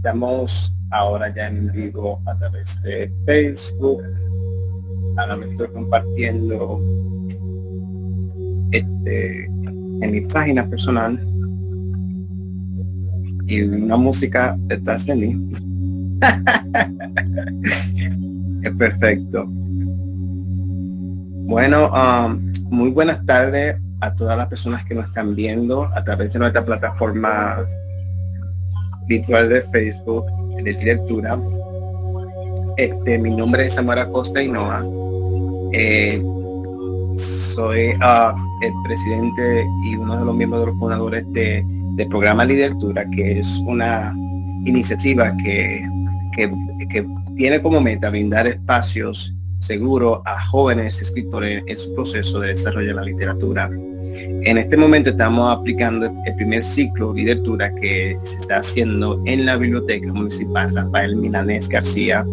Estamos ahora ya en vivo a través de Facebook. Ahora me estoy compartiendo en mi página personal y una música detrás de mí. Es perfecto. Bueno, muy buenas tardes a todas las personas que nos están viendo a través de nuestra plataforma virtual de Facebook de Literatura. Mi nombre es Samuel Acosta Hinoa. Soy el presidente y uno de los miembros de los fundadores del programa Literatura, que es una iniciativa que tiene como meta brindar espacios seguros a jóvenes escritores en su proceso de desarrollo de la literatura. En este momento estamos aplicando el primer ciclo de literatura que se está haciendo en la Biblioteca Municipal Rafael Milanés García,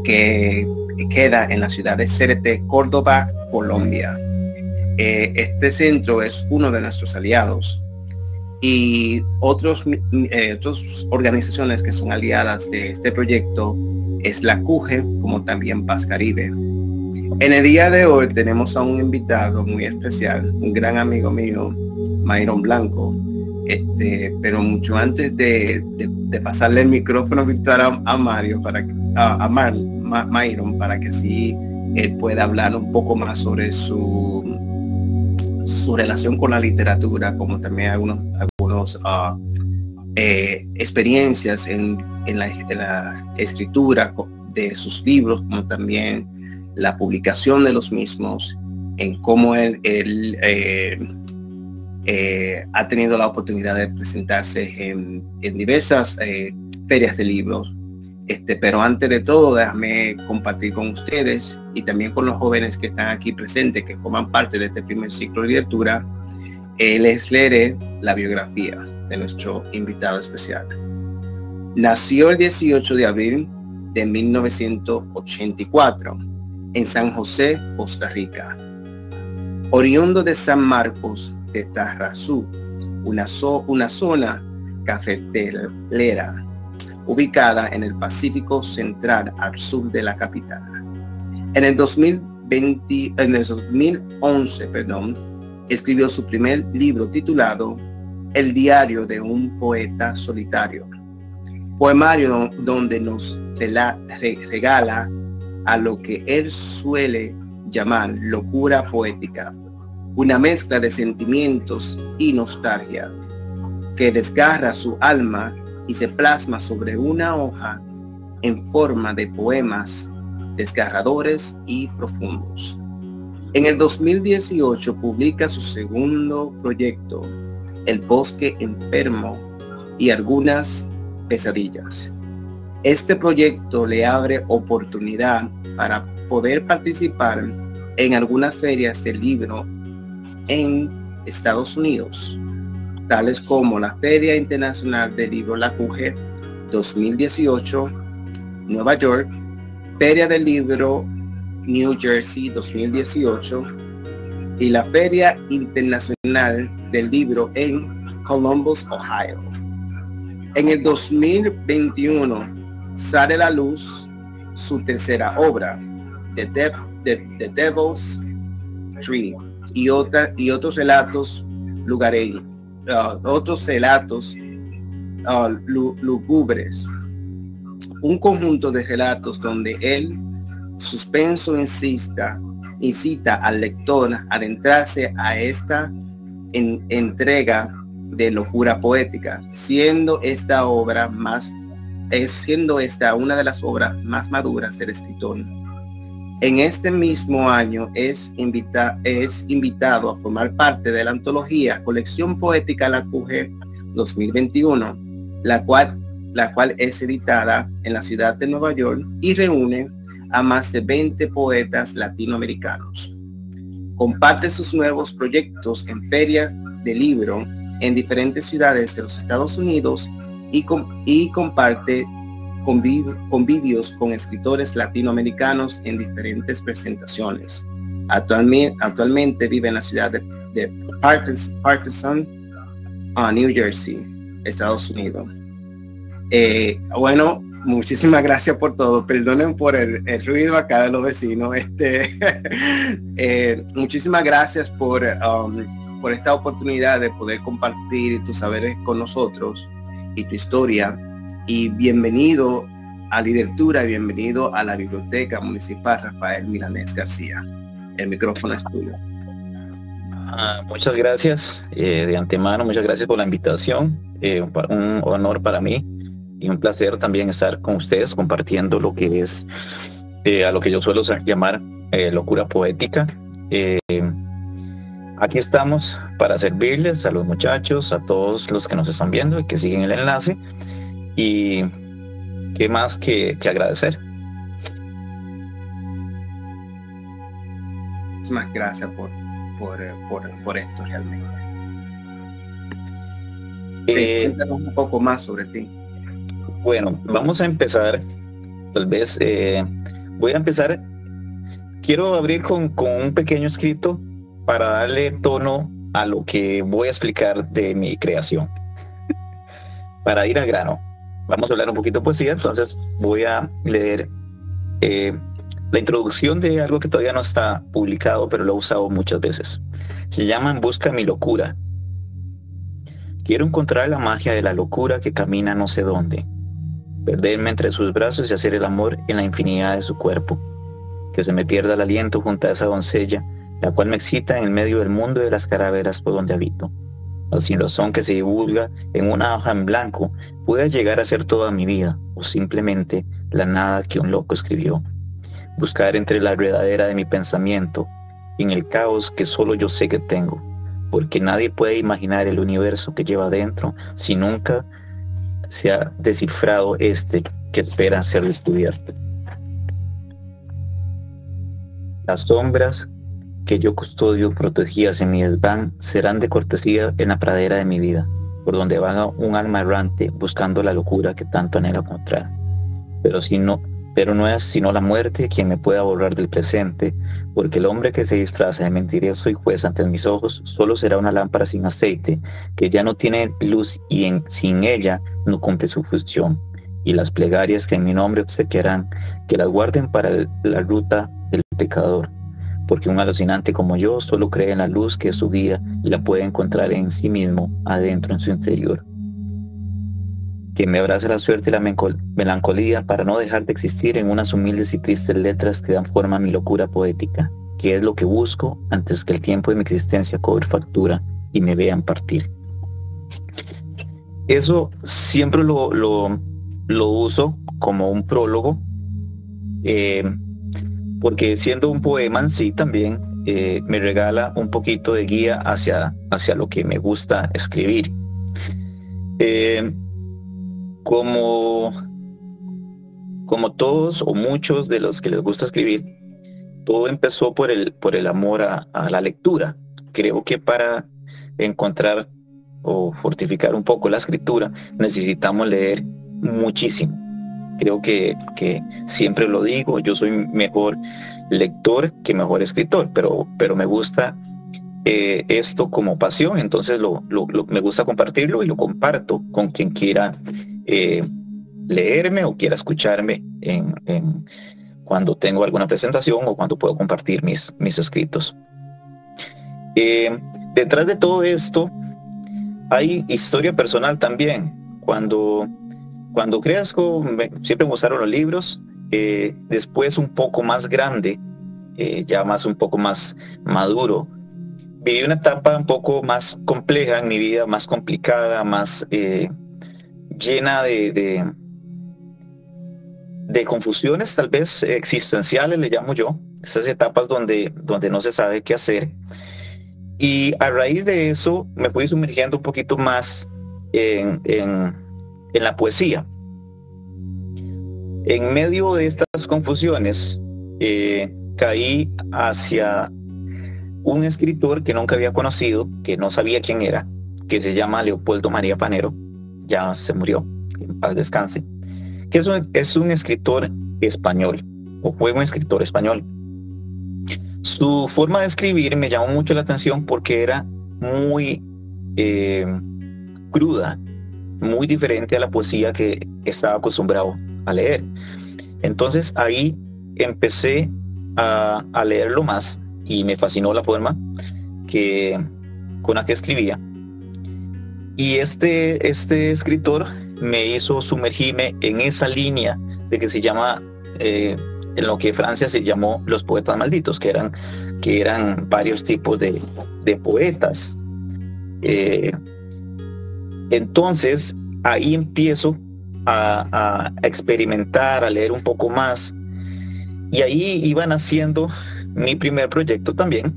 que queda en la ciudad de Cereté, Córdoba, Colombia. Este centro es uno de nuestros aliados y otras organizaciones que son aliadas de este proyecto es la CUGE, como también Paz Caribe. En el día de hoy tenemos a un invitado muy especial, un gran amigo mío, Mayron Blanco. Pero mucho antes de pasarle el micrófono virtual a Mario, Mayron, para que así él pueda hablar un poco más sobre su relación con la literatura, como también algunos experiencias en la escritura de sus libros, como también la publicación de los mismos, en cómo él ha tenido la oportunidad de presentarse en diversas ferias de libros. Pero antes de todo, déjame compartir con ustedes y también con los jóvenes que están aquí presentes, que forman parte de este primer ciclo de literatura, les leeré la biografía de nuestro invitado especial. Nació el 18 de abril de 1984 en San José, Costa Rica. Oriundo de San Marcos de Tarrazú, una zona cafetalera ubicada en el Pacífico Central al sur de la capital. En el 2011, escribió su primer libro titulado El diario de un poeta solitario, poemario donde nos regala a lo que él suele llamar locura poética, una mezcla de sentimientos y nostalgia que desgarra su alma y se plasma sobre una hoja en forma de poemas desgarradores y profundos. En el 2018 publica su segundo proyecto, El bosque enfermo y algunas pesadillas. Este proyecto le abre oportunidad para poder participar en algunas ferias del libro en Estados Unidos, tales como la Feria Internacional del Libro La CUGE 2018, Nueva York, Feria del Libro New Jersey 2018 y la Feria Internacional del Libro en Columbus, Ohio. En el 2021 sale a la luz su tercera obra, The Devil's Tree, y otros relatos lugareños, lúgubres, un conjunto de relatos donde el suspenso incita al lector a adentrarse a esta entrega de locura poética, siendo esta una de las obras más maduras del escritor. En este mismo año es invitado a formar parte de la antología Colección Poética La CUGE 2021, la cual es editada en la ciudad de Nueva York y reúne a más de 20 poetas latinoamericanos. Comparte sus nuevos proyectos en ferias de libro en diferentes ciudades de los Estados Unidos y comparte convivios con escritores latinoamericanos en diferentes presentaciones. Actualmente vive en la ciudad de Paterson, New Jersey, Estados Unidos. Bueno, muchísimas gracias por todo. Perdonen por el ruido acá de los vecinos. Muchísimas gracias por esta oportunidad de poder compartir tus saberes con nosotros y tu historia. Y bienvenido a Lidertura y bienvenido a la Biblioteca Municipal Rafael Milanés García. El micrófono es tuyo. Muchas gracias de antemano, muchas gracias por la invitación. Un honor para mí y un placer también estar con ustedes compartiendo lo que es a lo que yo suelo llamar locura poética. Aquí estamos para servirles a los muchachos, a todos los que nos están viendo y que siguen el enlace. Y qué más que agradecer. Muchísimas gracias por esto realmente. Cuéntanos un poco más sobre ti. Bueno, vamos a empezar. Tal vez voy a empezar. Quiero abrir con un pequeño escrito para darle tono a lo que voy a explicar de mi creación. Para ir al grano. Vamos a hablar un poquito de poesía, entonces voy a leer la introducción de algo que todavía no está publicado, pero lo he usado muchas veces. Se llama En busca de mi locura. Quiero encontrar la magia de la locura que camina no sé dónde, perderme entre sus brazos y hacer el amor en la infinidad de su cuerpo, que se me pierda el aliento junto a esa doncella, la cual me excita en el medio del mundo de las calaveras por donde habito. Así lo son que se divulga en una hoja en blanco pueda llegar a ser toda mi vida, o simplemente la nada que un loco escribió. Buscar entre la enredadera de mi pensamiento, en el caos que solo yo sé que tengo, porque nadie puede imaginar el universo que lleva dentro si nunca se ha descifrado este que espera ser descubierto. Las sombras que yo custodio protegidas en mi desván serán de cortesía en la pradera de mi vida, por donde vaga un alma errante buscando la locura que tanto anhela encontrar. Pero no es sino la muerte quien me pueda borrar del presente, porque el hombre que se disfraza de mentiroso y juez ante mis ojos solo será una lámpara sin aceite, que ya no tiene luz y sin ella no cumple su función, y las plegarias que en mi nombre obsequiarán, que las guarden para la ruta del pecador, porque un alucinante como yo solo cree en la luz que es su guía y la puede encontrar en sí mismo, adentro en su interior. Que me abrace la suerte y la melancolía para no dejar de existir en unas humildes y tristes letras que dan forma a mi locura poética, que es lo que busco antes que el tiempo de mi existencia cobre factura y me vean partir. Eso siempre lo uso como un prólogo, porque siendo un poema en sí también me regala un poquito de guía hacia lo que me gusta escribir. Como todos o muchos de los que les gusta escribir, todo empezó por el amor a la lectura. Creo que para encontrar o fortificar un poco la escritura necesitamos leer muchísimo. Creo que siempre lo digo, yo soy mejor lector que mejor escritor, pero me gusta esto como pasión, entonces me gusta compartirlo y lo comparto con quien quiera leerme o quiera escucharme cuando tengo alguna presentación o cuando puedo compartir mis escritos. Detrás de todo esto hay historia personal también. Cuando crezco, siempre me gustaron los libros. Después, un poco más grande, un poco más maduro, viví una etapa un poco más compleja en mi vida, más complicada, más llena de confusiones, tal vez existenciales, le llamo yo. Esas etapas donde no se sabe qué hacer. Y a raíz de eso me fui sumergiendo un poquito más en la poesía. En medio de estas confusiones, caí hacia un escritor que nunca había conocido, que no sabía quién era, que se llama Leopoldo María Panero, ya se murió, en paz descanse, que es un escritor español, o fue un escritor español. Su forma de escribir me llamó mucho la atención porque era muy cruda, muy diferente a la poesía que estaba acostumbrado a leer. Entonces ahí empecé a leerlo más y me fascinó la forma con la que escribía. Y este escritor me hizo sumergirme en esa línea de que se llama, en lo que Francia se llamó los poetas malditos, que eran varios tipos de poetas. Entonces ahí empiezo a experimentar, a leer un poco más, y ahí iba naciendo mi primer proyecto también,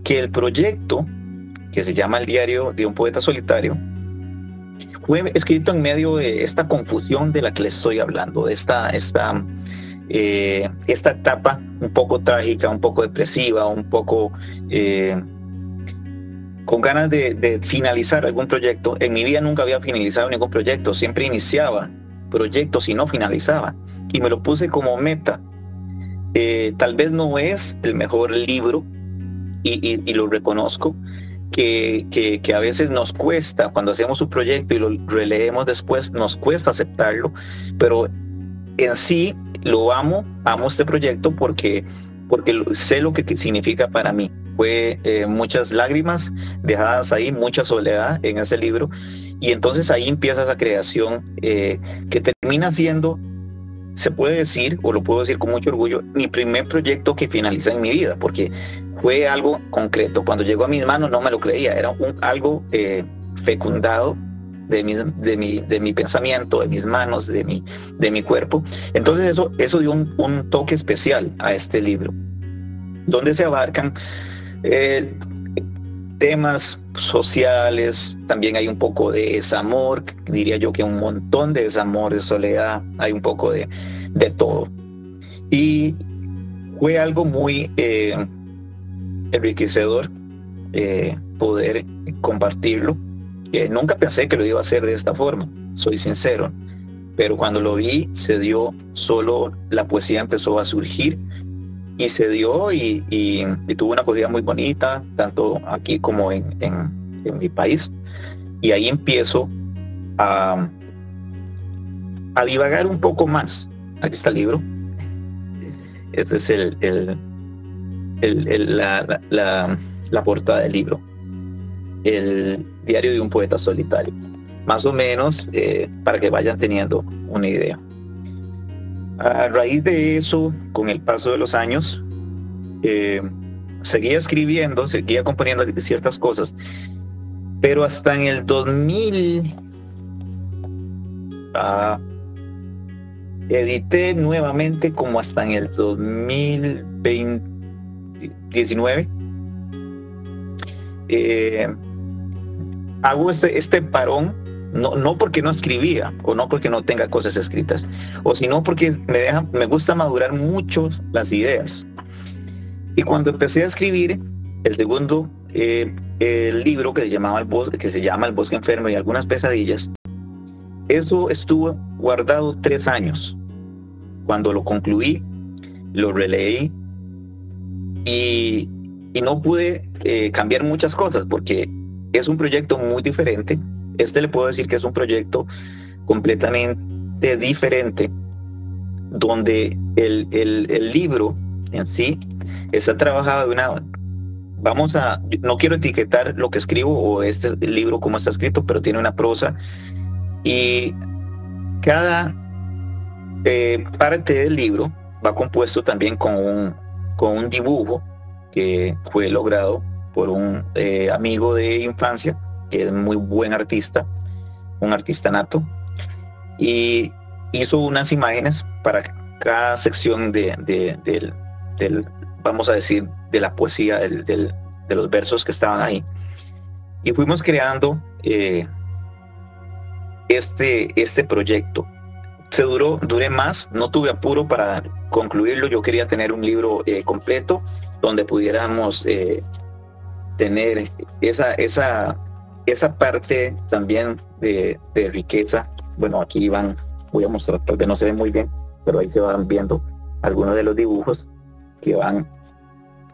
que el proyecto, que se llama El diario de un poeta solitario, fue escrito en medio de esta confusión de la que les estoy hablando, de esta etapa un poco trágica, un poco depresiva, un poco con ganas de finalizar algún proyecto. En mi vida nunca había finalizado ningún proyecto, siempre iniciaba proyectos y no finalizaba, y me lo puse como meta. Tal vez no es el mejor libro, y lo reconozco, que a veces nos cuesta, cuando hacemos un proyecto y lo releemos después, nos cuesta aceptarlo, pero en sí lo amo este proyecto porque sé lo que significa para mí. Fue muchas lágrimas dejadas ahí, mucha soledad en ese libro, y entonces ahí empieza esa creación que termina siendo, se puede decir, o lo puedo decir con mucho orgullo, mi primer proyecto que finaliza en mi vida, porque fue algo concreto. Cuando llegó a mis manos no me lo creía, era algo fecundado de mi pensamiento, de mis manos, de mi cuerpo. Entonces eso dio un toque especial a este libro, donde se abarcan temas sociales, también hay un poco de desamor, diría yo que un montón de desamor, de soledad, hay un poco de todo. Y fue algo muy enriquecedor poder compartirlo. Nunca pensé que lo iba a hacer de esta forma, soy sincero, pero cuando lo vi se dio, solo la poesía empezó a surgir, y se dio y tuvo una acogida muy bonita, tanto aquí como en mi país. Y ahí empiezo a divagar un poco más. Aquí está el libro. Este es la portada del libro. El diario de un poeta solitario. Más o menos, para que vayan teniendo una idea. A raíz de eso, con el paso de los años, seguía escribiendo, seguía componiendo ciertas cosas, pero hasta en el 2000 edité nuevamente, como hasta en el 2019. Hago este parón. No porque no escribía, o no porque no tenga cosas escritas, o sino porque me gusta madurar mucho las ideas. Y cuando empecé a escribir el segundo el libro que se llama El bosque enfermo y algunas pesadillas, eso estuvo guardado 3 años. Cuando lo concluí, lo releí y no pude cambiar muchas cosas, porque es un proyecto muy diferente. Le puedo decir que es un proyecto completamente diferente, donde el libro en sí está trabajado de no quiero etiquetar lo que escribo o este libro como está escrito, pero tiene una prosa, y cada parte del libro va compuesto también con un dibujo que fue logrado por un amigo de infancia, que es muy buen artista, un artista nato, y hizo unas imágenes para cada sección del vamos a decir, de la poesía, de los versos que estaban ahí. Y fuimos creando este proyecto. Duré más, no tuve apuro para concluirlo. Yo quería tener un libro completo, donde pudiéramos tener esa parte también de riqueza. Bueno, aquí voy a mostrar, tal vez no se ve muy bien, pero ahí se van viendo algunos de los dibujos que van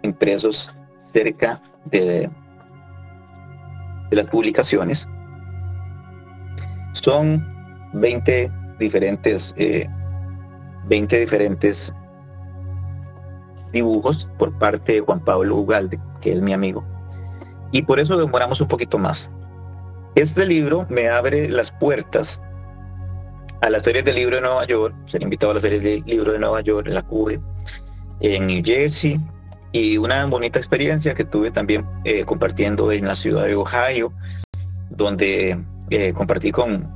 impresos cerca de las publicaciones. Son 20 diferentes, 20 diferentes dibujos por parte de Juan Pablo Ugalde, que es mi amigo. Y por eso demoramos un poquito más. Este libro me abre las puertas a las ferias del libro de Nueva York. Ser invitado a las ferias del libro de Nueva York, en la CUBE, en New Jersey, y una bonita experiencia que tuve también compartiendo en la ciudad de Ohio, donde compartí con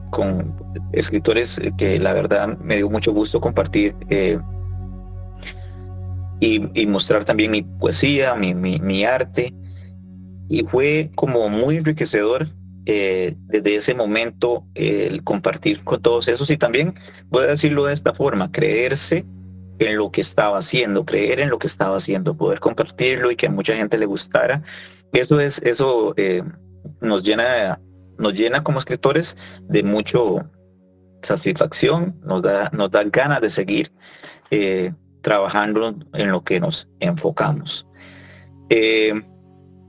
escritores que la verdad me dio mucho gusto compartir y mostrar también mi poesía, mi arte, y fue como muy enriquecedor desde ese momento el compartir con todos esos, y también voy a decirlo de esta forma, creerse en lo que estaba haciendo, creer en lo que estaba haciendo, poder compartirlo y que a mucha gente le gustara. Eso nos llena como escritores de mucho satisfacción, nos da ganas de seguir trabajando en lo que nos enfocamos.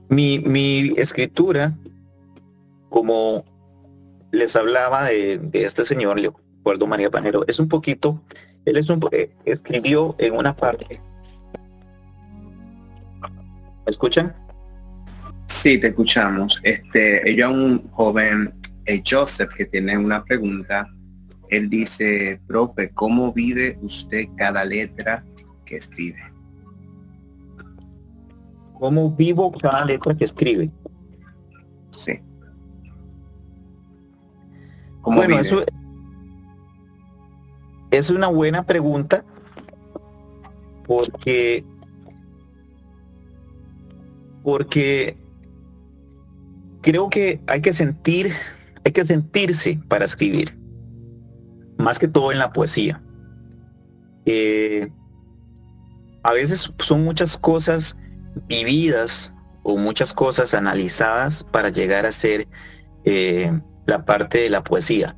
Mi escritura, como les hablaba de este señor Leopoldo María Panero, es un poquito, él escribió en una parte. ¿Me escuchan? Sí, te escuchamos. Ella, un joven, Joseph, que tiene una pregunta. Él dice: profe, ¿cómo vive usted cada letra que escribe? ¿Cómo vivo cada letra que escribe? Sí. Bueno, eso es una buena pregunta, porque creo que hay que sentirse para escribir, más que todo en la poesía. A veces son muchas cosas vividas o muchas cosas analizadas para llegar a ser la parte de la poesía.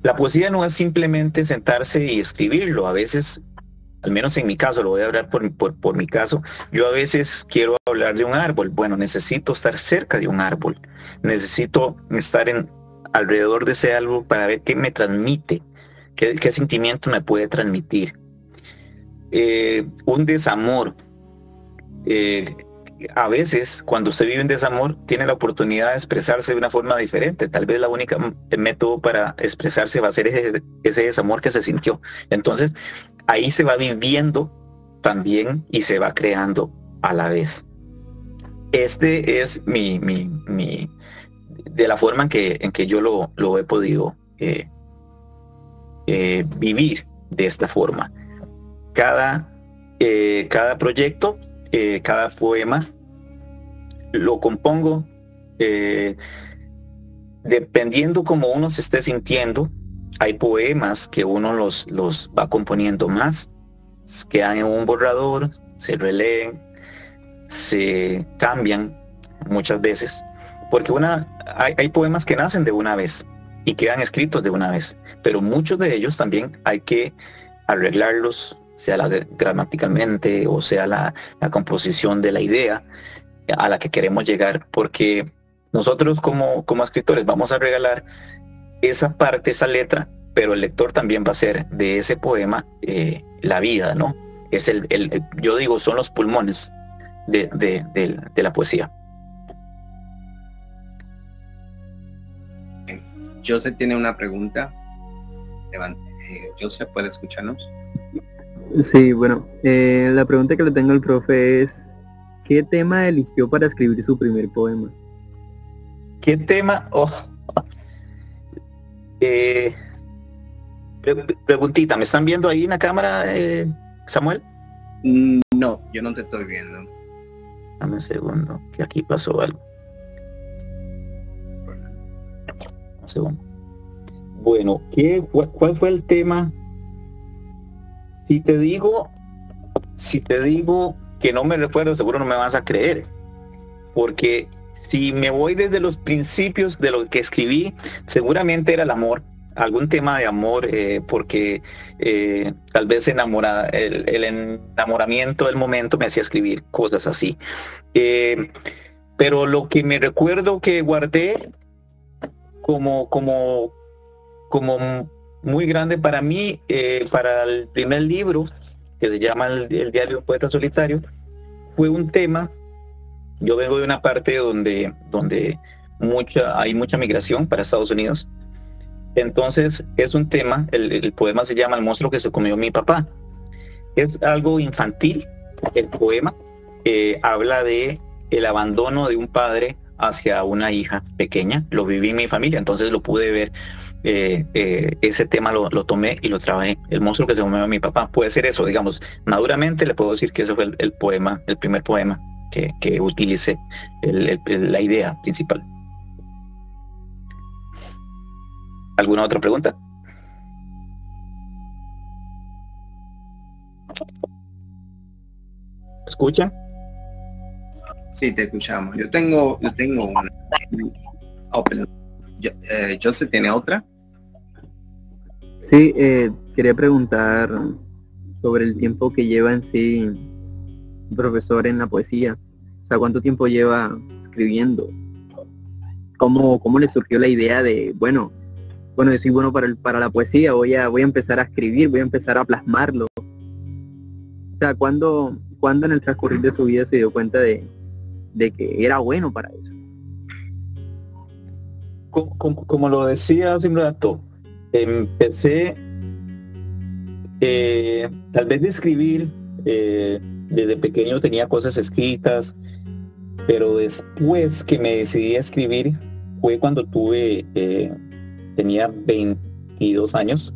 La poesía no es simplemente sentarse y escribirlo. A veces, al menos en mi caso, lo voy a hablar por mi caso, yo a veces quiero hablar de un árbol. Bueno, necesito estar cerca de un árbol, necesito estar alrededor de ese árbol para ver qué me transmite, qué sentimiento me puede transmitir. Un desamor, a veces cuando usted vive en desamor tiene la oportunidad de expresarse de una forma diferente. Tal vez la única método para expresarse va a ser ese desamor que se sintió. Entonces ahí se va viviendo también y se va creando a la vez. Este es de la forma en que yo lo he podido vivir de esta forma. Cada proyecto, cada poema lo compongo dependiendo cómo uno se esté sintiendo. Hay poemas que uno los va componiendo más, quedan en un borrador, se releen, se cambian muchas veces, porque hay poemas que nacen de una vez y quedan escritos de una vez, pero muchos de ellos también hay que arreglarlos, sea gramaticalmente o sea la composición de la idea a la que queremos llegar, porque nosotros como escritores vamos a regalar esa parte, esa letra, pero el lector también va a ser de ese poema la vida, ¿no? Es yo digo, son los pulmones de la poesía. Joseph tiene una pregunta. Joseph, ¿puede escucharnos? Sí, bueno, la pregunta que le tengo al profe es: ¿qué tema eligió para escribir su primer poema? ¿Qué tema? Preguntita, ¿me están viendo ahí en la cámara, Samuel? No, yo no te estoy viendo. Dame un segundo, que aquí pasó algo. Un segundo. Bueno, ¿cuál fue el tema? Si te digo que no me recuerdo, seguro no me vas a creer, porque si me voy desde los principios de lo que escribí, seguramente era el amor, algún tema de amor, porque tal vez el enamoramiento del momento me hacía escribir cosas así. Pero lo que me recuerdo que guardé como muy grande para mí. Para el primer libro, que se llama el diario de un poeta solitario, fue un tema. Yo vengo de una parte donde hay mucha migración para Estados Unidos. Entonces es un tema, el poema se llama El monstruo que se comió mi papá. Es algo infantil, el poema. Habla de el abandono de un padre hacia una hija pequeña. Lo viví en mi familia, entonces lo pude ver. Ese tema lo tomé y lo trabajé. El monstruo que se comió a mi papá. Puede ser eso, digamos, maduramente le puedo decir que ese fue el poema, el primer poema que utilicé, la idea principal. ¿Alguna otra pregunta? ¿Escuchan? Sí, te escuchamos. Yo tengo una. Oh, perdón. ¿Joseph tiene otra? Sí, quería preguntar sobre el tiempo que lleva en sí un profesor en la poesía. O sea, ¿cuánto tiempo lleva escribiendo? ¿Cómo le surgió la idea de, bueno, yo soy bueno para la poesía, voy a empezar a escribir, voy a empezar a plasmarlo? O sea, ¿cuándo en el transcurrir de su vida se dio cuenta de que era bueno para eso? Como lo decía hace un rato, empecé tal vez de escribir. Desde pequeño tenía cosas escritas, pero después que me decidí a escribir fue cuando tenía 22 años.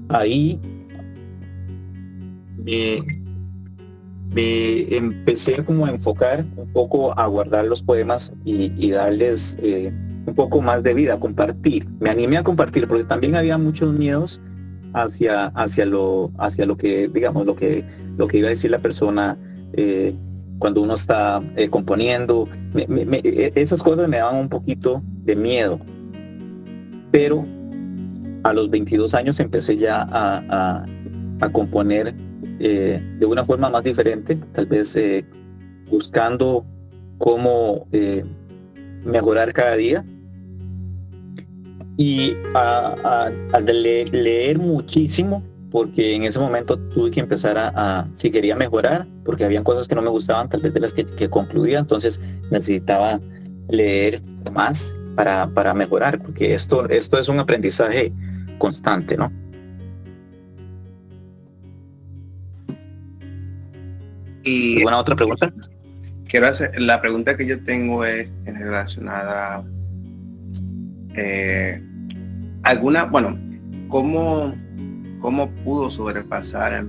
Ahí me empecé como a enfocar un poco a guardar los poemas y darles un poco más de vida, a compartir. Me animé a compartir porque también había muchos miedos hacia lo que, digamos, lo que iba a decir la persona cuando uno está componiendo. Esas cosas me daban un poquito de miedo, pero a los 22 años empecé ya a componer de una forma más diferente, tal vez buscando cómo mejorar cada día, y a leer muchísimo, porque en ese momento tuve que empezar si quería mejorar, porque habían cosas que no me gustaban, tal vez de las que concluía, entonces necesitaba leer más para mejorar, porque esto es un aprendizaje constante, ¿no? Y ¿Alguna otra pregunta? La pregunta que yo tengo es relacionada ¿cómo pudo sobrepasar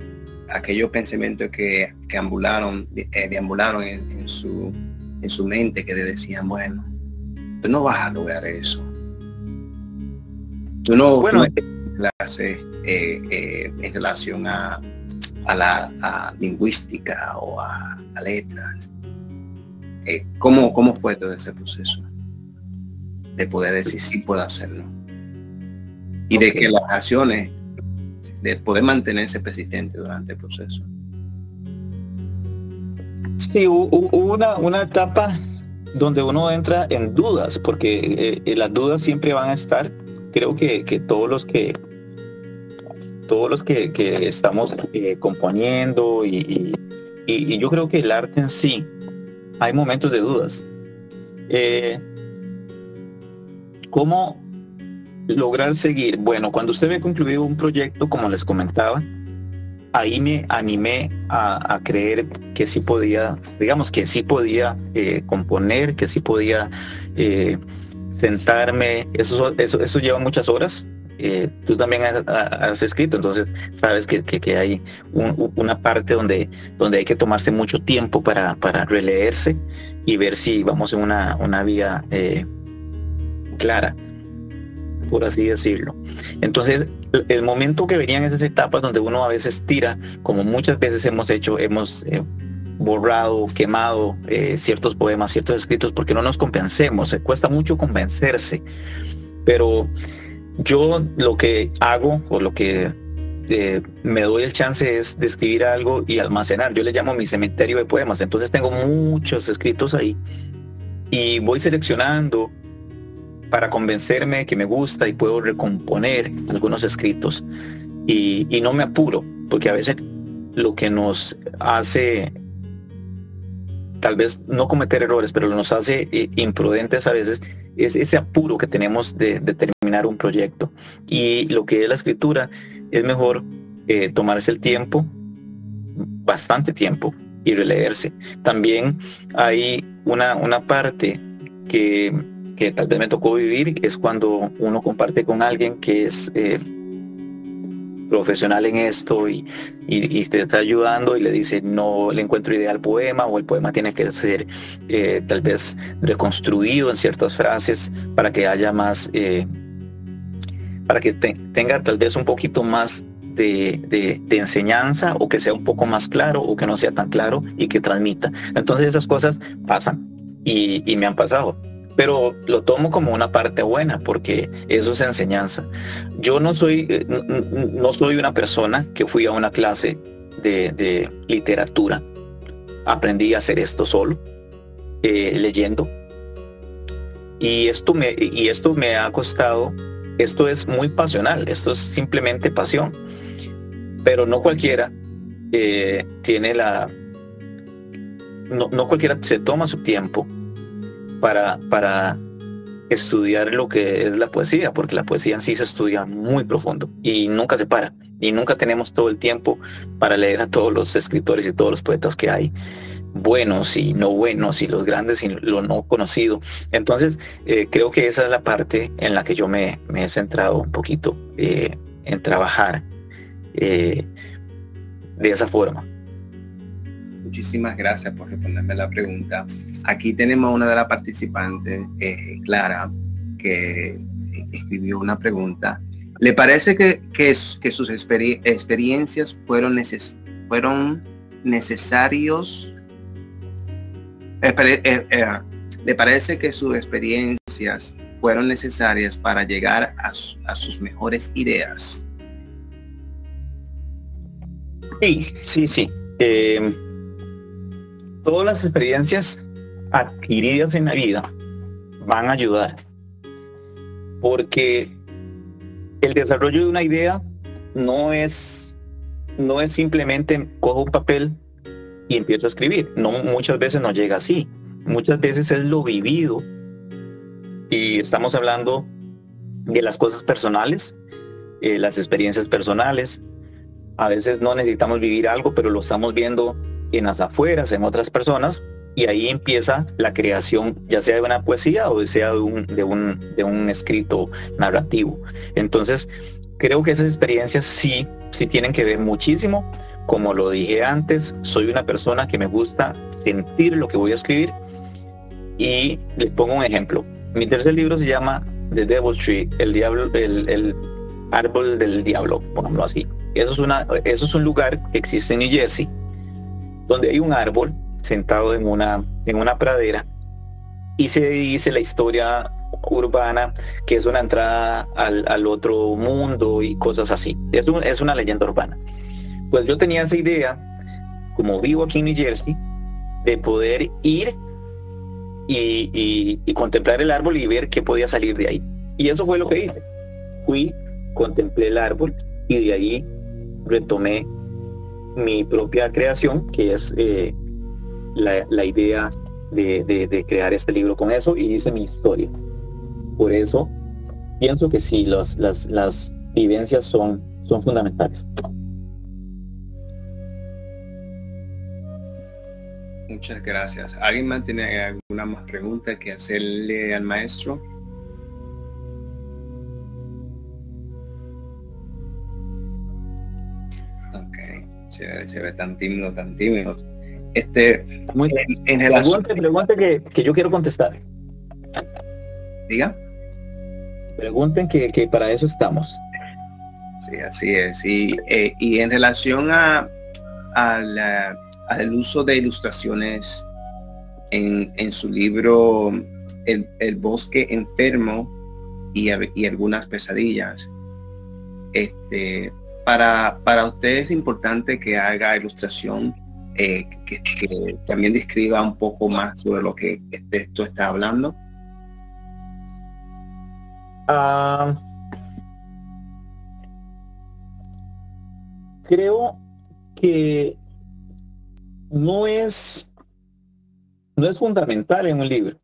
aquellos pensamientos que deambularon en su mente, que le decían, bueno, tú no vas a lograr eso, tú no clase en relación a la lingüística o a letras? ¿Cómo fue todo ese proceso de poder decir sí puedo hacerlo? Y de que las acciones, de poder mantenerse persistente durante el proceso. Sí, hubo una etapa donde uno entra en dudas, porque las dudas siempre van a estar. Creo que todos los que estamos componiendo y yo creo que el arte en sí, hay momentos de dudas. ¿Cómo lograr seguir? Bueno, cuando usted ve concluido un proyecto, como les comentaba, ahí me animé a creer que sí podía, digamos, que sí podía componer, que sí podía sentarme. Eso lleva muchas horas. Tú también has escrito, entonces sabes que hay una parte donde hay que tomarse mucho tiempo para releerse y ver si vamos en una vía clara, por así decirlo. Entonces, el momento que venían esas etapas donde uno a veces tira, como muchas veces hemos borrado, quemado ciertos poemas, ciertos escritos, porque no nos convencemos, cuesta mucho convencerse, pero yo lo que hago, o lo que me doy el chance, es de escribir algo y almacenar. Yo le llamo mi cementerio de poemas. Entonces tengo muchos escritos ahí y voy seleccionando para convencerme que me gusta y puedo recomponer algunos escritos y no me apuro, porque a veces lo que nos hace, tal vez no cometer errores, pero nos hace imprudentes a veces, es ese apuro que tenemos de terminar un proyecto. Y lo que es la escritura, es mejor tomarse el tiempo, bastante tiempo, y releerse. También hay una parte que tal vez me tocó vivir, es cuando uno comparte con alguien que es profesional en esto y te está ayudando y le dice no le encuentro idea al poema, o el poema tiene que ser tal vez reconstruido en ciertas frases para que haya más, para que tenga tal vez un poquito más de enseñanza, o que sea un poco más claro, o que no sea tan claro y que transmita. Entonces esas cosas pasan y me han pasado, pero lo tomo como una parte buena, porque eso es enseñanza. Yo no soy una persona que fui a una clase de literatura. Aprendí a hacer esto solo, leyendo, y esto me ha costado. Esto es muy pasional, esto es simplemente pasión, pero no cualquiera tiene no cualquiera se toma su tiempo para estudiar lo que es la poesía, porque la poesía en sí se estudia muy profundo y nunca se para, y nunca tenemos todo el tiempo para leer a todos los escritores y todos los poetas que hay, buenos y no buenos, y los grandes y lo no conocido. Entonces creo que esa es la parte en la que yo me he centrado un poquito en trabajar de esa forma. Muchísimas gracias por responderme la pregunta. Aquí tenemos una de las participantes, Clara, que escribió una pregunta. ¿Le parece que sus experiencias fueron necesarios? ¿Le parece que sus experiencias fueron necesarias para llegar a sus mejores ideas? Sí. Todas las experiencias adquiridas en la vida van a ayudar, porque el desarrollo de una idea no es simplemente cojo un papel y empiezo a escribir. No, muchas veces no llega así. Muchas veces es lo vivido, y estamos hablando de las cosas personales, las experiencias personales. A veces no necesitamos vivir algo, pero lo estamos viendo en las afueras, en otras personas, y ahí empieza la creación, ya sea de una poesía o sea de un escrito narrativo. Entonces creo que esas experiencias sí tienen que ver muchísimo. Como lo dije antes, soy una persona que me gusta sentir lo que voy a escribir, y les pongo un ejemplo. Mi tercer libro se llama The Devil's Tree, el árbol del diablo, pongámoslo así. Eso es un lugar que existe en New Jersey, donde hay un árbol sentado en una pradera, y se dice la historia urbana que es una entrada al otro mundo y cosas así. Es una leyenda urbana. Pues yo tenía esa idea, como vivo aquí en New Jersey, de poder ir y contemplar el árbol y ver qué podía salir de ahí. Y eso fue lo que hice. Fui, contemplé el árbol, y de ahí retomé mi propia creación, que es la idea de crear este libro con eso, y hice mi historia. Por eso pienso que sí, las vivencias son fundamentales. Muchas gracias. ¿Alguien más tiene alguna más pregunta que hacerle al maestro? Ok, se ve tan tímido. En relación... Pregunte que yo quiero contestar. Diga. Pregunten que para eso estamos. Sí, así es. Y en relación al uso de ilustraciones en su libro El bosque enfermo y algunas pesadillas, para usted es importante que haga ilustración que también describa un poco más sobre lo que el texto está hablando. Ah, creo que no es fundamental en un libro.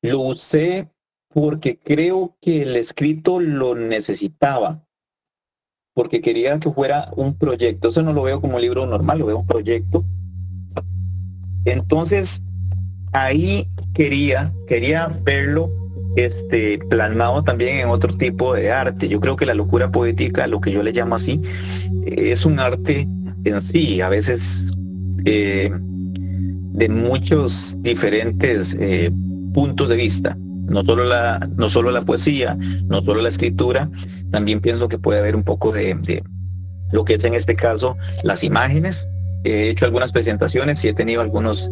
Lo usé porque creo que el escrito lo necesitaba, porque quería que fuera un proyecto. Eso no lo veo como un libro normal, lo veo un proyecto. Entonces, ahí quería verlo plasmado también en otro tipo de arte. Yo creo que la locura poética, lo que yo le llamo así, es un arte en sí, a veces de muchos diferentes puntos de vista. No solo la poesía, no solo la escritura, también pienso que puede haber un poco de lo que es en este caso las imágenes. He hecho algunas presentaciones y he tenido algunos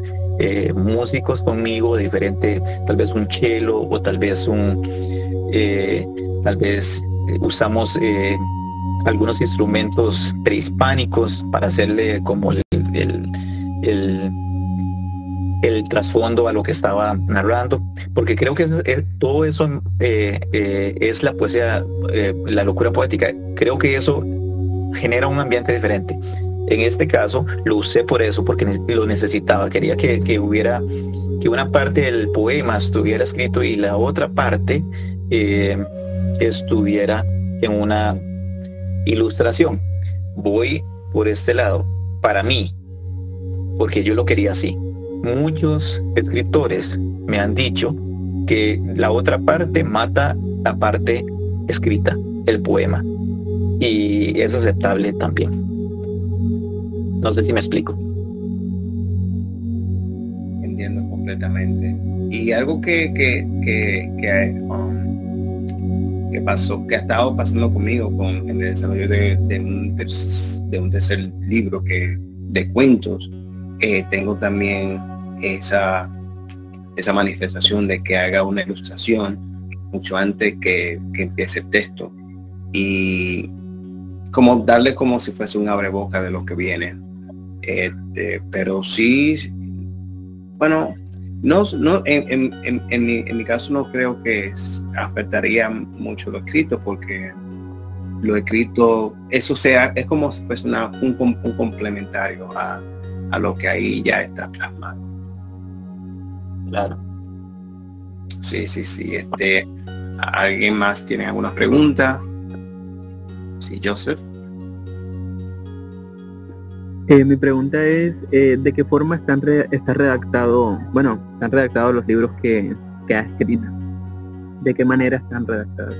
músicos conmigo de diferente, tal vez un cello o tal vez usamos algunos instrumentos prehispánicos para hacerle como el trasfondo a lo que estaba narrando, porque creo que todo eso es la poesía, la locura poética. Creo que eso genera un ambiente diferente. En este caso lo usé por eso, porque lo necesitaba. Quería que una parte del poema estuviera escrito y la otra parte estuviera en una ilustración. Voy por este lado, para mí, porque yo lo quería así. Muchos escritores me han dicho que la otra parte mata la parte escrita, el poema, y es aceptable también. No sé si me explico. Entiendo completamente. Y algo que pasó, que ha estado pasando conmigo en el desarrollo de un tercer libro de cuentos, tengo también esa manifestación de que haga una ilustración mucho antes que empiece el texto, y como darle como si fuese un abreboca de lo que viene. Pero sí, bueno, no en mi caso no creo que afectaría mucho lo escrito, porque lo escrito, eso es como si fuese un complementario a lo que ahí ya está plasmado. Claro. Sí. ¿Alguien más tiene alguna pregunta? Sí, Joseph. Mi pregunta es, ¿de qué forma están redactados los libros que has escrito? ¿De qué manera están redactados?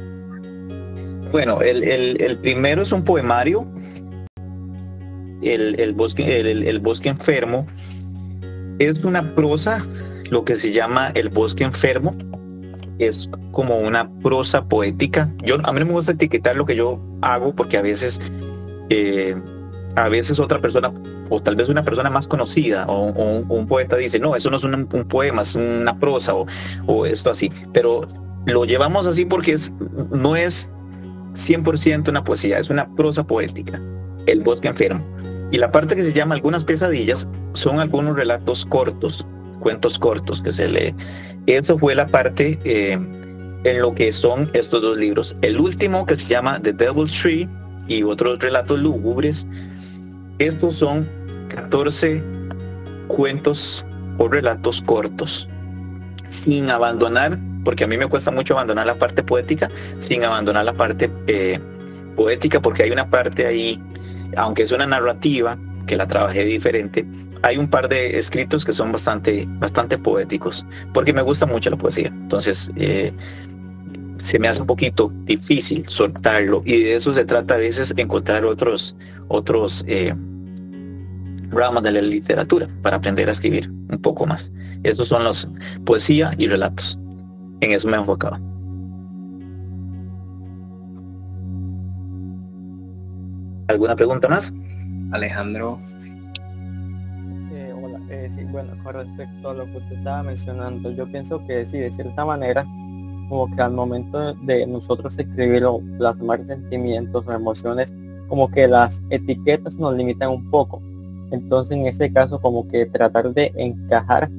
Bueno, el primero es un poemario, el bosque enfermo. Es una prosa, lo que se llama el bosque enfermo. Es como una prosa poética. A mí no me gusta etiquetar lo que yo hago, porque a veces otra persona, o tal vez una persona más conocida o un poeta dice, no, eso no es un poema, es una prosa o esto así. Pero lo llevamos así porque no es 100% una poesía, es una prosa poética, el bosque enfermo. Y la parte que se llama Algunas pesadillas son algunos relatos cortos, cuentos cortos que se lee. Eso fue la parte en lo que son estos dos libros. El último, que se llama The Devil's Tree, y otros relatos lúgubres. Estos son 14 cuentos o relatos cortos, sin abandonar, porque a mí me cuesta mucho abandonar la parte poética, sin abandonar la parte poética, porque hay una parte ahí, aunque es una narrativa, que la trabajé diferente, hay un par de escritos que son bastante poéticos, porque me gusta mucho la poesía. Entonces se me hace un poquito difícil soltarlo, y de eso se trata a veces, encontrar otros ramas de la literatura para aprender a escribir un poco más. Estos son los poesía y relatos. En eso me he enfocado. ¿Alguna pregunta más? Alejandro. Hola, sí, bueno, con respecto a lo que usted estaba mencionando, yo pienso que sí, de cierta manera, como que al momento de nosotros escribir o plasmar sentimientos o emociones, como que las etiquetas nos limitan un poco. Entonces, en ese caso, como que tratar de encajar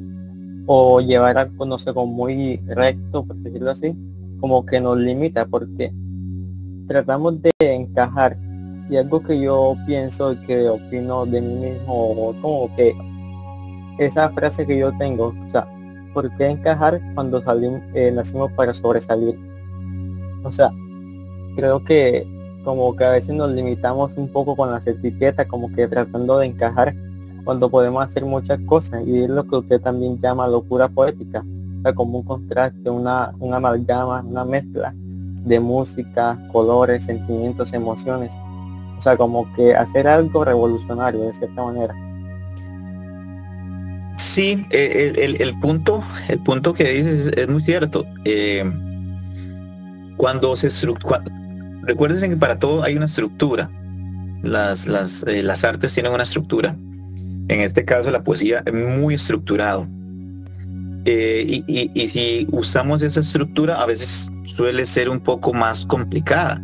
o llevar algo, no sé, como muy recto, por decirlo así, como que nos limita, porque tratamos de encajar. Y algo que yo pienso y que opino de mí mismo, como que esa frase que yo tengo, o sea, ¿por qué encajar cuando nacimos para sobresalir? O sea, creo que como que a veces nos limitamos un poco con las etiquetas, como que tratando de encajar cuando podemos hacer muchas cosas, y es lo que usted también llama locura poética, o sea, como un contraste, una amalgama, una mezcla de música, colores, sentimientos, emociones, o sea, como que hacer algo revolucionario de cierta manera. Sí, el punto que dices es muy cierto. Cuando recuérdense que para todo hay una estructura. Las artes tienen una estructura. En este caso la poesía es muy estructurado. Y si usamos esa estructura, a veces suele ser un poco más complicada.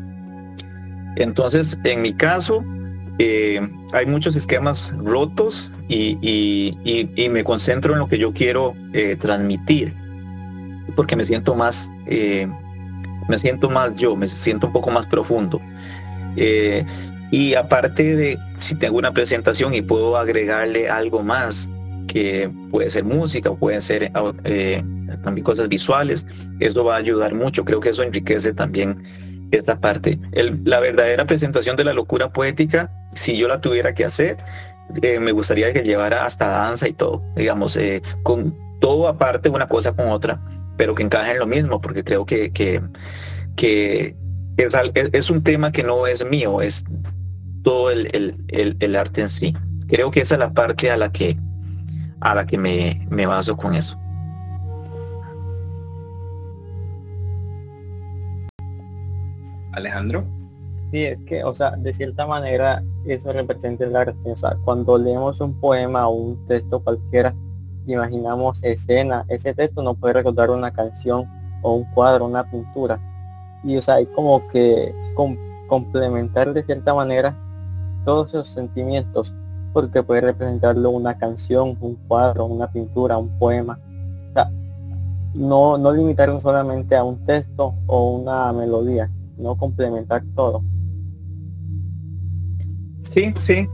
Entonces, en mi caso, hay muchos esquemas rotos y me concentro en lo que yo quiero transmitir, porque me siento más yo, me siento un poco más profundo. Y aparte de, si tengo una presentación y puedo agregarle algo más, que puede ser música, puede ser también cosas visuales, eso va a ayudar mucho. Creo que eso enriquece también esta parte. La verdadera presentación de la locura poética, si yo la tuviera que hacer, me gustaría que llevara hasta danza y todo, digamos, con todo aparte, una cosa con otra, pero que encaje en lo mismo, porque creo que es un tema que no es mío, es todo el arte en sí. Creo que esa es la parte a la que me baso con eso. Alejandro. Sí, es que, o sea, de cierta manera eso representa el arte. O sea, cuando leemos un poema o un texto cualquiera, imaginamos escena. Ese texto nos puede recordar una canción o un cuadro, una pintura. Y, o sea, hay como que complementar de cierta manera todos esos sentimientos, porque puede representarlo una canción, un cuadro, una pintura, un poema. O sea, no limitarnos solamente a un texto o una melodía, no complementar todo. Sí, sí.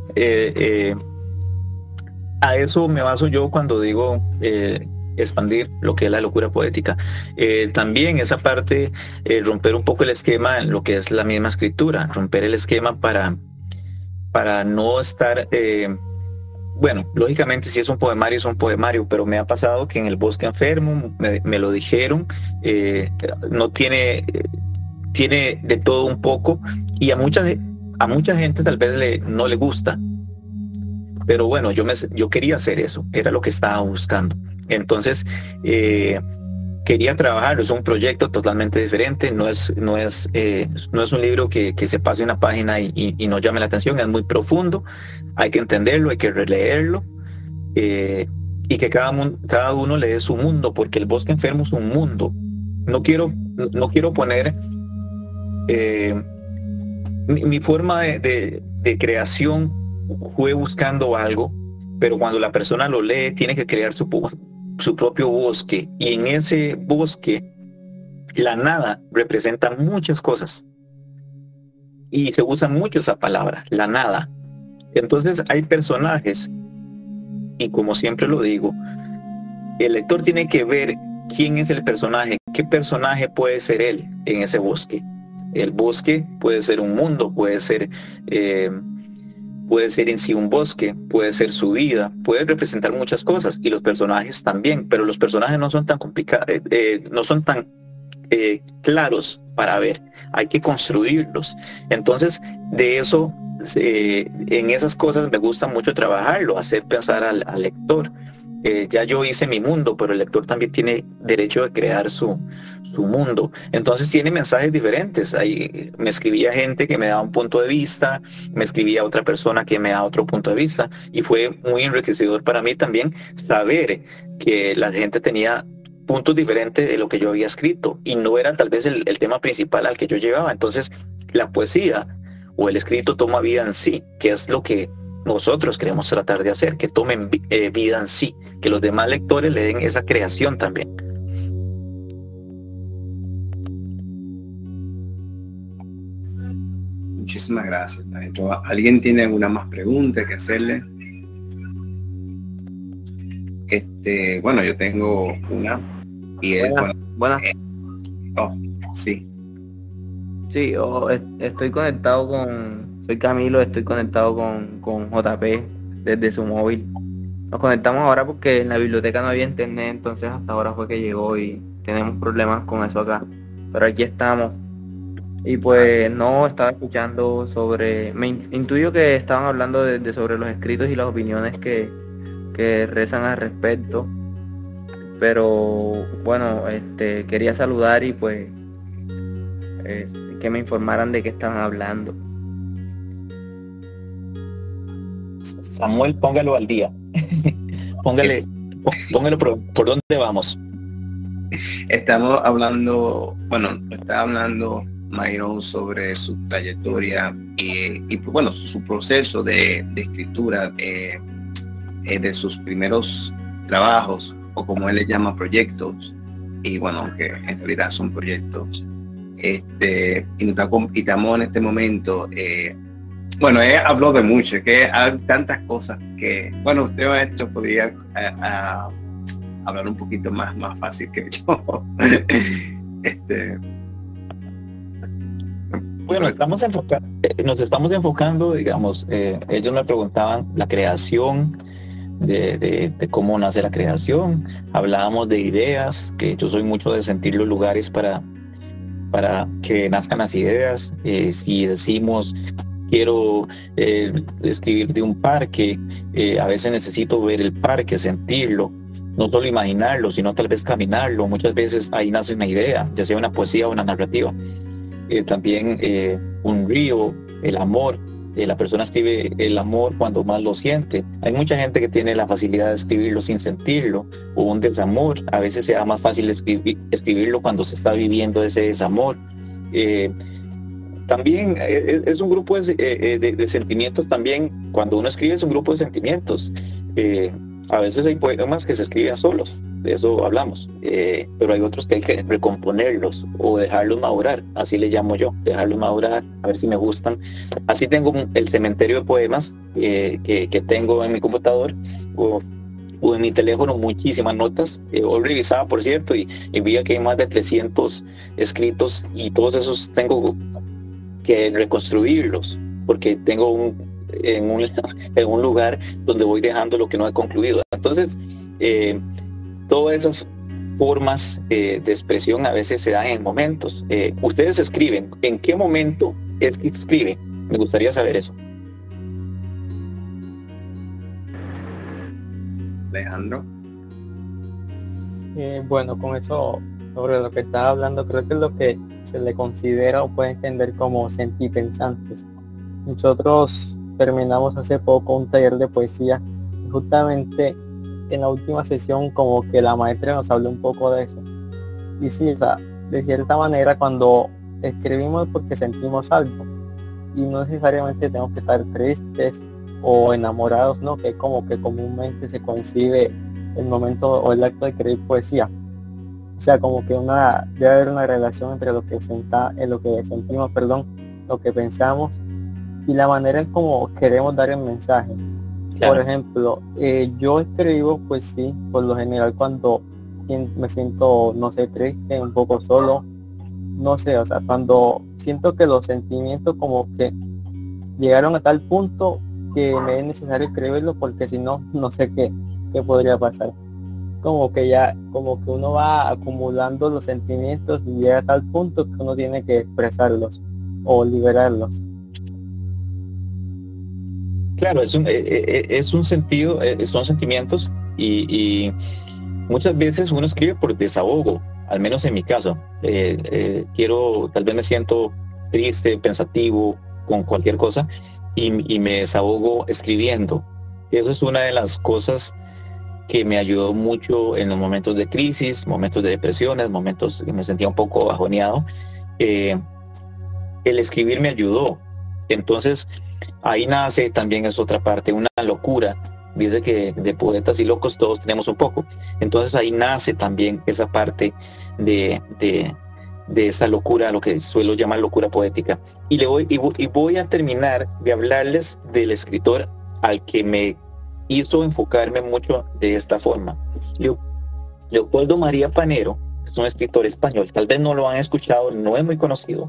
A eso me baso yo cuando digo expandir lo que es la locura poética. También esa parte, romper un poco el esquema en lo que es la misma escritura, romper el esquema para no estar... bueno, lógicamente si es un poemario, pero me ha pasado que en El Bosque Enfermo me lo dijeron, no tiene de todo un poco, y a mucha gente tal vez no le gusta, pero bueno, yo quería hacer eso, era lo que estaba buscando. Entonces quería trabajar, es un proyecto totalmente diferente, no es un libro que se pase una página y no llame la atención, es muy profundo, hay que entenderlo, hay que releerlo, y que cada uno le dé su mundo, porque El Bosque Enfermo es un mundo. No quiero poner mi forma de creación fue buscando algo, pero cuando la persona lo lee tiene que crear su propio bosque, y en ese bosque la nada representa muchas cosas y se usa mucho esa palabra, la nada. Entonces hay personajes, y como siempre lo digo, el lector tiene que ver quién es el personaje, qué personaje puede ser él en ese bosque. El bosque puede ser un mundo, puede ser en sí un bosque, puede ser su vida, puede representar muchas cosas, y los personajes también, pero los personajes no son tan complicados, no son tan claros para ver, hay que construirlos. Entonces, de eso, en esas cosas me gusta mucho trabajarlo, hacer pensar al lector. Ya yo hice mi mundo, pero el lector también tiene derecho de crear su mundo. Entonces tiene mensajes diferentes. Ahí me escribía gente que me daba un punto de vista, me escribía otra persona que me da otro punto de vista, y fue muy enriquecedor para mí también saber que la gente tenía puntos diferentes de lo que yo había escrito, y no era tal vez el tema principal al que yo llegaba. Entonces la poesía o el escrito toma vida en sí, que es lo que nosotros queremos tratar de hacer, que tomen vida en sí, que los demás lectores le den esa creación también. Muchísimas gracias, maestro. ¿Alguien tiene alguna más pregunta que hacerle? Bueno, yo tengo una y es Buenas. Sí. Sí, estoy conectado soy Camilo, estoy conectado con JP desde su móvil. Nos conectamos ahora porque en la biblioteca no había internet, entonces hasta ahora fue que llegó y tenemos problemas con eso acá. Pero aquí estamos. Y pues no, estaba escuchando intuyo que estaban hablando sobre los escritos y las opiniones que rezan al respecto. Pero bueno, quería saludar y pues que me informaran de qué estaban hablando. Samuel, póngalo al día. Póngalo por dónde vamos. Estaba hablando Myron sobre su trayectoria y bueno, su proceso de escritura de sus primeros trabajos, o como él le llama, proyectos, y bueno, que en realidad son proyectos. Y estamos en este momento, bueno, él habló de mucho, que hay tantas cosas que, bueno, usted, maestro, podría hablar un poquito más fácil que yo. Bueno, nos estamos enfocando, digamos, ellos me preguntaban la creación, de cómo nace la creación. Hablábamos de ideas, que yo soy mucho de sentir los lugares para que nazcan las ideas. Si decimos quiero escribir de un parque, a veces necesito ver el parque, sentirlo, no solo imaginarlo, sino tal vez caminarlo. Muchas veces ahí nace una idea, ya sea una poesía o una narrativa. También un río, el amor. La persona escribe el amor cuando más lo siente. Hay mucha gente que tiene la facilidad de escribirlo sin sentirlo, o un desamor. A veces sea más fácil escribirlo cuando se está viviendo ese desamor. También es un grupo de sentimientos también. Cuando uno escribe es un grupo de sentimientos. A veces hay poemas que se escriben solos, de eso hablamos, pero hay otros que hay que recomponerlos o dejarlos madurar, así le llamo yo, dejarlos madurar, a ver si me gustan. Así tengo el cementerio de poemas que tengo en mi computador o en mi teléfono, muchísimas notas. Hoy revisaba, por cierto, y vi que hay más de 300 escritos, y todos esos tengo que reconstruirlos, porque tengo en un lugar donde voy dejando lo que no he concluido. Entonces, todas esas formas de expresión a veces se dan en momentos. Ustedes escriben, ¿en qué momento es que escriben? Me gustaría saber eso. Alejandro. Bueno, con eso, sobre lo que estaba hablando, creo que es lo que se le considera o puede entender como sentipensantes. Nosotros terminamos hace poco un taller de poesía, y justamente en la última sesión como que la maestra nos habló un poco de eso. Y sí, o sea, de cierta manera cuando escribimos porque sentimos algo, y no necesariamente tenemos que estar tristes o enamorados, ¿no? Que como que comúnmente se concibe el momento o el acto de escribir poesía. O sea, como que debe haber una relación entre lo que sentimos, lo que pensamos y la manera en cómo queremos dar el mensaje. Claro. Por ejemplo, yo escribo pues sí, por lo general cuando me siento, no sé, triste, un poco solo, no sé, o sea, cuando siento que los sentimientos como que llegaron a tal punto que me es necesario escribirlo, porque si no, no sé qué podría pasar. Como que uno va acumulando los sentimientos y llega a tal punto que uno tiene que expresarlos o liberarlos. Claro, es un sentido, son sentimientos y muchas veces uno escribe por desahogo, al menos en mi caso. Tal vez me siento triste, pensativo, con cualquier cosa y me desahogo escribiendo. Eso es una de las cosas que me ayudó mucho en los momentos de crisis, momentos de depresiones, momentos que me sentía un poco bajoneado. El escribir me ayudó. Entonces, Ahí nace también es otra parte, una locura. Dice que de poetas y locos todos tenemos un poco. Entonces ahí nace también esa parte de esa locura, lo que suelo llamar locura poética. Y voy a terminar de hablarles del escritor al que me hizo enfocarme mucho de esta forma. Leopoldo María Panero es un escritor español, tal vez no lo han escuchado, no es muy conocido,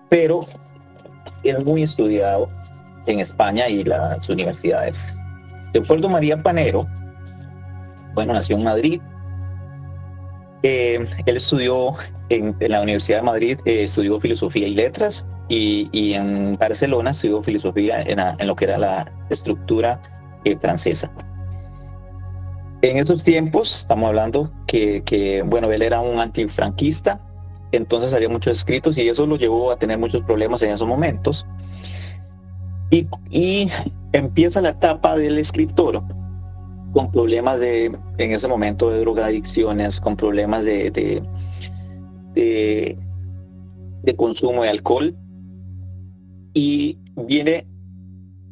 pero es muy estudiado en España y las universidades. Leopoldo María Panero, bueno, nació en Madrid. Él estudió en la Universidad de Madrid, estudió filosofía y letras, y en Barcelona estudió filosofía en lo que era la estructura francesa. En esos tiempos, estamos hablando que bueno, él era un antifranquista, entonces había muchos escritos y eso lo llevó a tener muchos problemas en esos momentos. Y empieza la etapa del escritor con problemas en ese momento de drogadicciones, con problemas de consumo de alcohol, y viene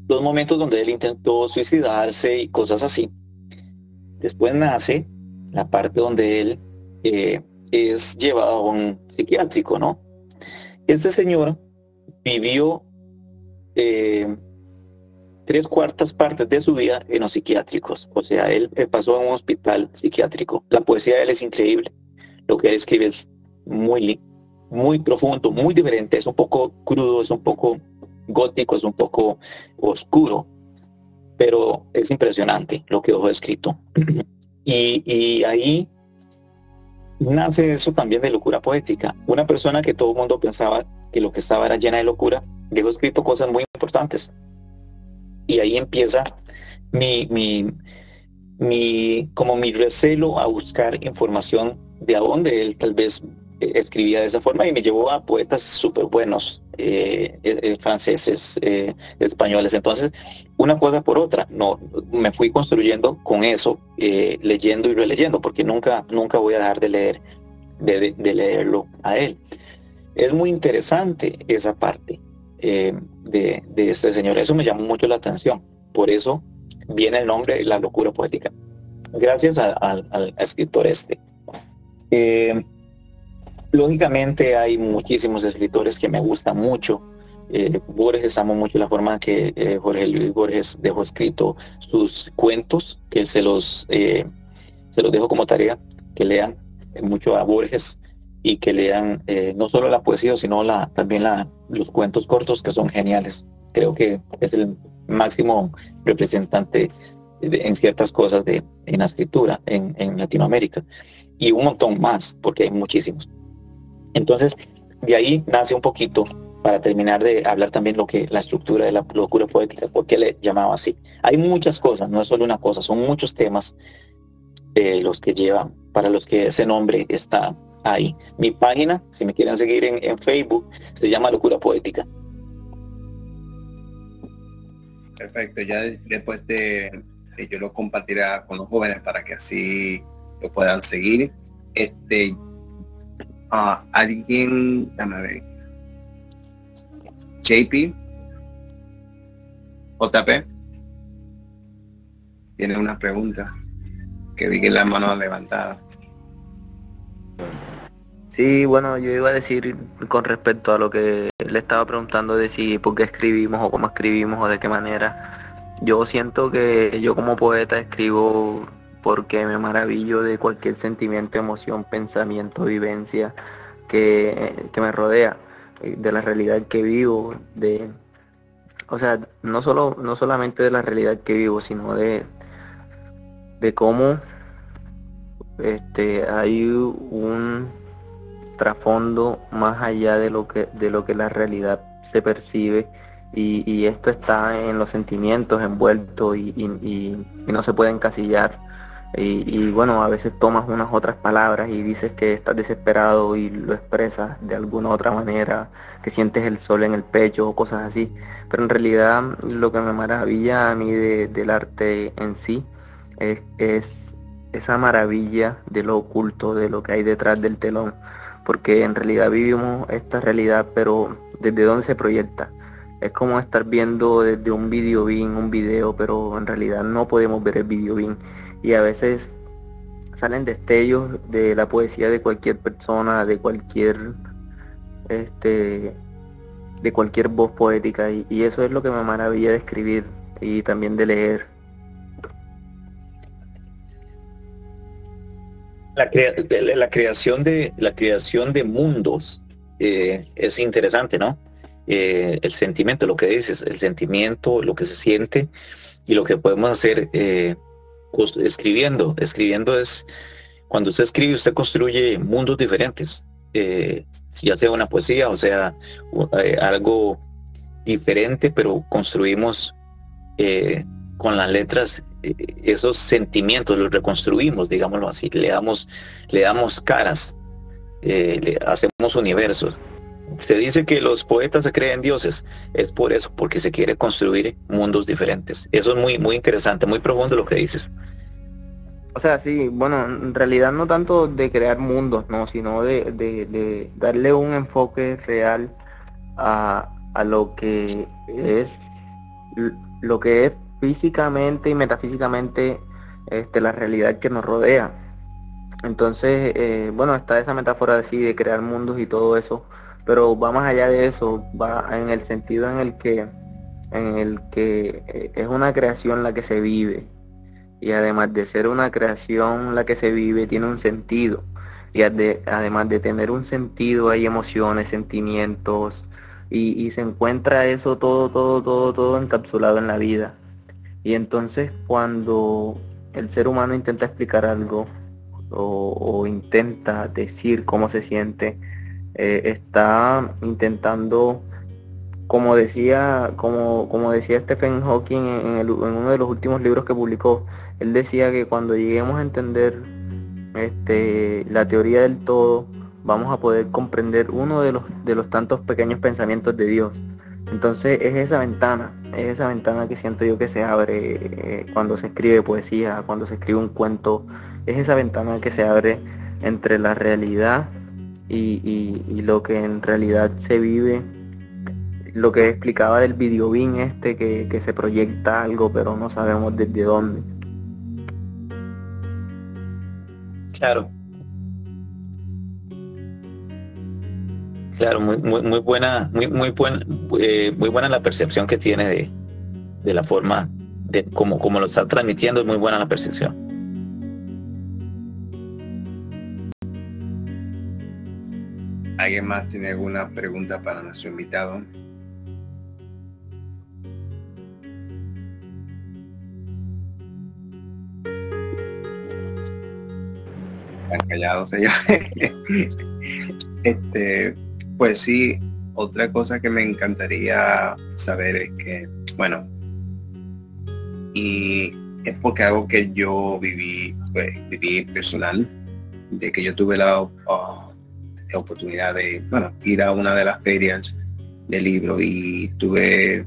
los momentos donde él intentó suicidarse y cosas así. Después nace la parte donde él es llevado a un psiquiátrico, ¿no? Este señor vivió 3/4 partes de su vida en los psiquiátricos. O sea, él pasó en un hospital psiquiátrico. La poesía de él es increíble. Lo que él escribe es muy profundo, muy diferente. Es un poco crudo, es un poco gótico, es un poco oscuro, pero es impresionante lo que dejó escrito. Y ahí nace eso también de locura poética. Una persona que todo el mundo pensaba que lo que estaba era llena de locura, dejó escrito cosas muy importantes. Y ahí empieza como mi recelo a buscar información de a dónde él tal vez escribía de esa forma, y me llevó a poetas súper buenos, franceses, españoles. Entonces, una cosa por otra, no me fui construyendo con eso, leyendo y releyendo, porque nunca voy a dejar de leerlo a él. Es muy interesante esa parte de este señor. Eso me llamó mucho la atención. Por eso viene el nombre La Locura Poética. Gracias al escritor este. Lógicamente hay muchísimos escritores que me gustan mucho. Borges, amo mucho la forma que Jorge Luis Borges dejó escrito sus cuentos, que se los dejo como tarea, que lean mucho a Borges y que lean no solo la poesía, sino también los cuentos cortos, que son geniales. Creo que es el máximo representante en ciertas cosas en la escritura en Latinoamérica, y un montón más, porque hay muchísimos. Entonces, de ahí nace un poquito, para terminar de hablar también la estructura de la locura poética, por qué le llamaba así. Hay muchas cosas, no es solo una cosa, son muchos temas los que llevan, para los que ese nombre está ahí. Mi página, si me quieren seguir en Facebook, se llama Locura Poética. Perfecto, ya después yo lo compartiré con los jóvenes para que así lo puedan seguir. Alguien, déjame ver, JP, tiene una pregunta que vi que la mano levantada. Sí, bueno, yo iba a decir con respecto a lo que le estaba preguntando de si por qué escribimos o cómo escribimos o de qué manera. Yo siento que yo como poeta escribo porque me maravillo de cualquier sentimiento, emoción, pensamiento, vivencia que me rodea, de la realidad que vivo, o sea, no solamente de la realidad que vivo, sino de cómo hay un trasfondo más allá de lo que la realidad se percibe, y esto está en los sentimientos envueltos y no se puede encasillar. Y bueno, a veces tomas unas otras palabras y dices que estás desesperado y lo expresas de alguna otra manera, que sientes el sol en el pecho o cosas así, pero en realidad lo que me maravilla a mí del arte en sí es esa maravilla de lo oculto, de lo que hay detrás del telón, porque en realidad vivimos esta realidad, pero ¿desde dónde se proyecta? es como estar viendo desde un video beam un video, pero en realidad no podemos ver el video beam. Y a veces salen destellos de la poesía de cualquier persona, de cualquier voz poética, y eso es lo que me maravilla de escribir y también de leer. La creación de mundos es interesante, ¿no? El sentimiento, lo que dices, el sentimiento, lo que se siente y lo que podemos hacer escribiendo. Escribiendo es, cuando usted escribe, usted construye mundos diferentes, ya sea una poesía o sea algo diferente, pero construimos con las letras esos sentimientos, los reconstruimos, digámoslo así, le damos caras, hacemos universos. Se dice que los poetas se creen dioses, es por eso, porque se quiere construir mundos diferentes. Eso es muy, muy interesante, muy profundo lo que dices. O sea, sí, bueno, en realidad no tanto de crear mundos, no, sino de darle un enfoque real a lo que es físicamente y metafísicamente la realidad que nos rodea. Entonces, bueno, está esa metáfora así de crear mundos y todo eso, pero va más allá de eso, va en el sentido en el que es una creación la que se vive, y además de ser una creación la que se vive, tiene un sentido, y además de tener un sentido, hay emociones, sentimientos, y se encuentra eso todo encapsulado en la vida. Y entonces cuando el ser humano intenta explicar algo o intenta decir cómo se siente, está intentando, como decía Stephen Hawking en uno de los últimos libros que publicó, él decía que cuando lleguemos a entender la teoría del todo, vamos a poder comprender uno de los tantos pequeños pensamientos de Dios. Entonces es esa ventana que siento yo que se abre cuando se escribe poesía, cuando se escribe un cuento, es esa ventana que se abre entre la realidad y lo que en realidad se vive, lo que explicaba del video beam que se proyecta algo pero no sabemos desde dónde. Claro, muy buena, muy buena la percepción que tiene de la forma de como lo está transmitiendo, es muy buena la percepción. ¿Alguien más tiene alguna pregunta para nuestro invitado? Están callados ellos. Pues sí, otra cosa que me encantaría saber es que, bueno, y es porque algo que yo viví personal, de que yo tuve la oportunidad de, bueno, ir a una de las ferias de libro y tuve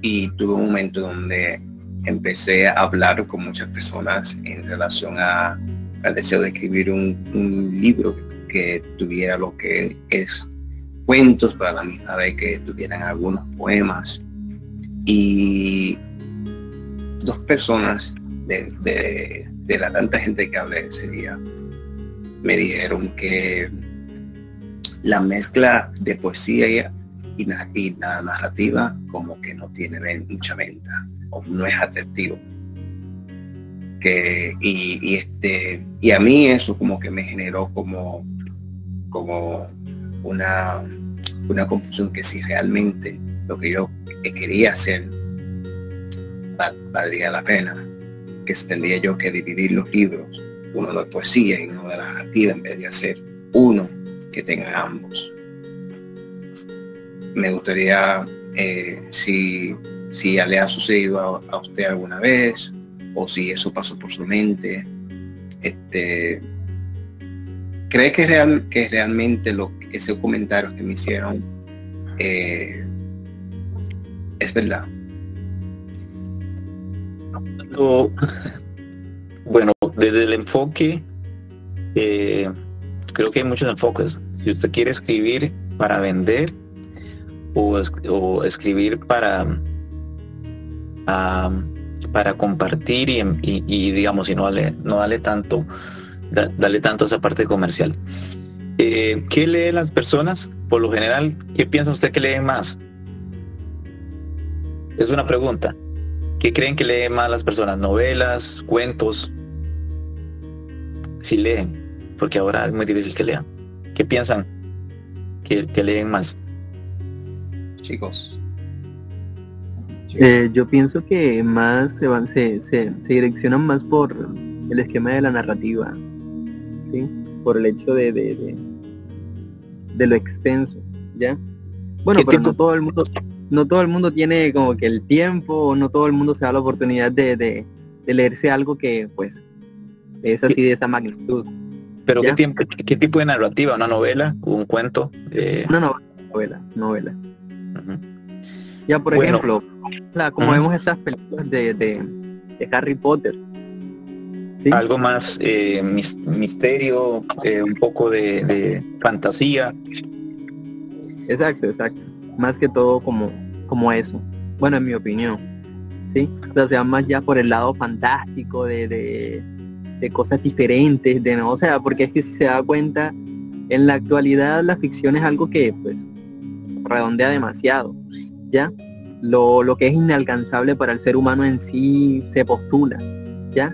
un momento donde empecé a hablar con muchas personas en relación al deseo de escribir un libro que tuviera lo que es cuentos, pero a la misma vez que tuvieran algunos poemas. Y dos personas de la tanta gente que hablé ese día me dijeron que la mezcla de poesía y la narrativa como que no tiene mucha venta o no es atractivo. Y a mí eso como que me generó como una confusión, que si realmente lo que yo quería hacer valdría la pena, que tendría yo que dividir los libros, uno de poesía y uno de narrativa, en vez de hacer uno que tenga ambos. Me gustaría si ya le ha sucedido a usted alguna vez, o si eso pasó por su mente. ¿Cree que realmente ese comentario que me hicieron es verdad? Bueno, desde el enfoque, creo que hay muchos enfoques. Si usted quiere escribir para vender o escribir para compartir y digamos, y no darle tanto a esa parte comercial. ¿Qué leen las personas? Por lo general, ¿qué piensa usted que leen más? Es una pregunta. ¿Qué creen que leen más las personas? ¿Novelas? ¿Cuentos? Si leen, porque ahora es muy difícil que lean. ¿Qué piensan que leen más? Chicos. Yo pienso que más se direccionan más por el esquema de la narrativa, ¿sí? Por el hecho de lo extenso, ¿ya? Bueno, pero no todo el mundo tiene como que el tiempo, no todo el mundo se da la oportunidad de leerse algo que pues es así de esa magnitud. ¿Pero qué tipo de narrativa? ¿Una novela? ¿Un cuento? Una novela. Uh-huh. Ya, por ejemplo, como vemos estas películas de Harry Potter, ¿sí? Algo más misterio, un poco de fantasía. Exacto. Más que todo como eso. Bueno, en mi opinión, ¿sí? O sea, más ya por el lado fantástico de cosas diferentes, o sea, porque es que si se da cuenta, en la actualidad la ficción es algo que pues redondea demasiado, ¿ya? Lo que es inalcanzable para el ser humano en sí se postula, ¿ya?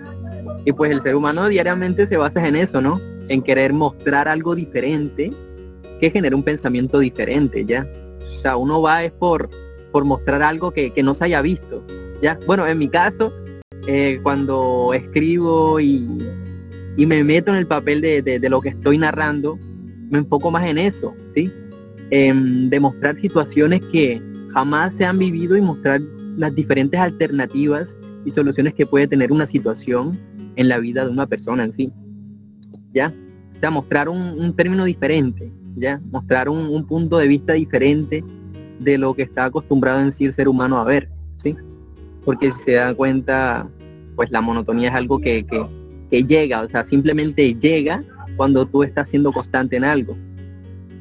Y pues el ser humano diariamente se basa en eso, ¿no? En querer mostrar algo diferente que genere un pensamiento diferente, ¿ya? O sea, uno va es por mostrar algo que no se haya visto, ¿ya? Bueno, en mi caso, cuando escribo y me meto en el papel de lo que estoy narrando, me enfoco más en eso, ¿sí? En demostrar situaciones que jamás se han vivido y mostrar las diferentes alternativas y soluciones que puede tener una situación en la vida de una persona en sí, ¿ya? O sea, mostrar un término diferente, ¿ya? Mostrar un punto de vista diferente de lo que está acostumbrado en sí el ser humano a ver, ¿sí? Porque si se dan cuenta, pues la monotonía es algo que llega, o sea, simplemente llega cuando tú estás siendo constante en algo.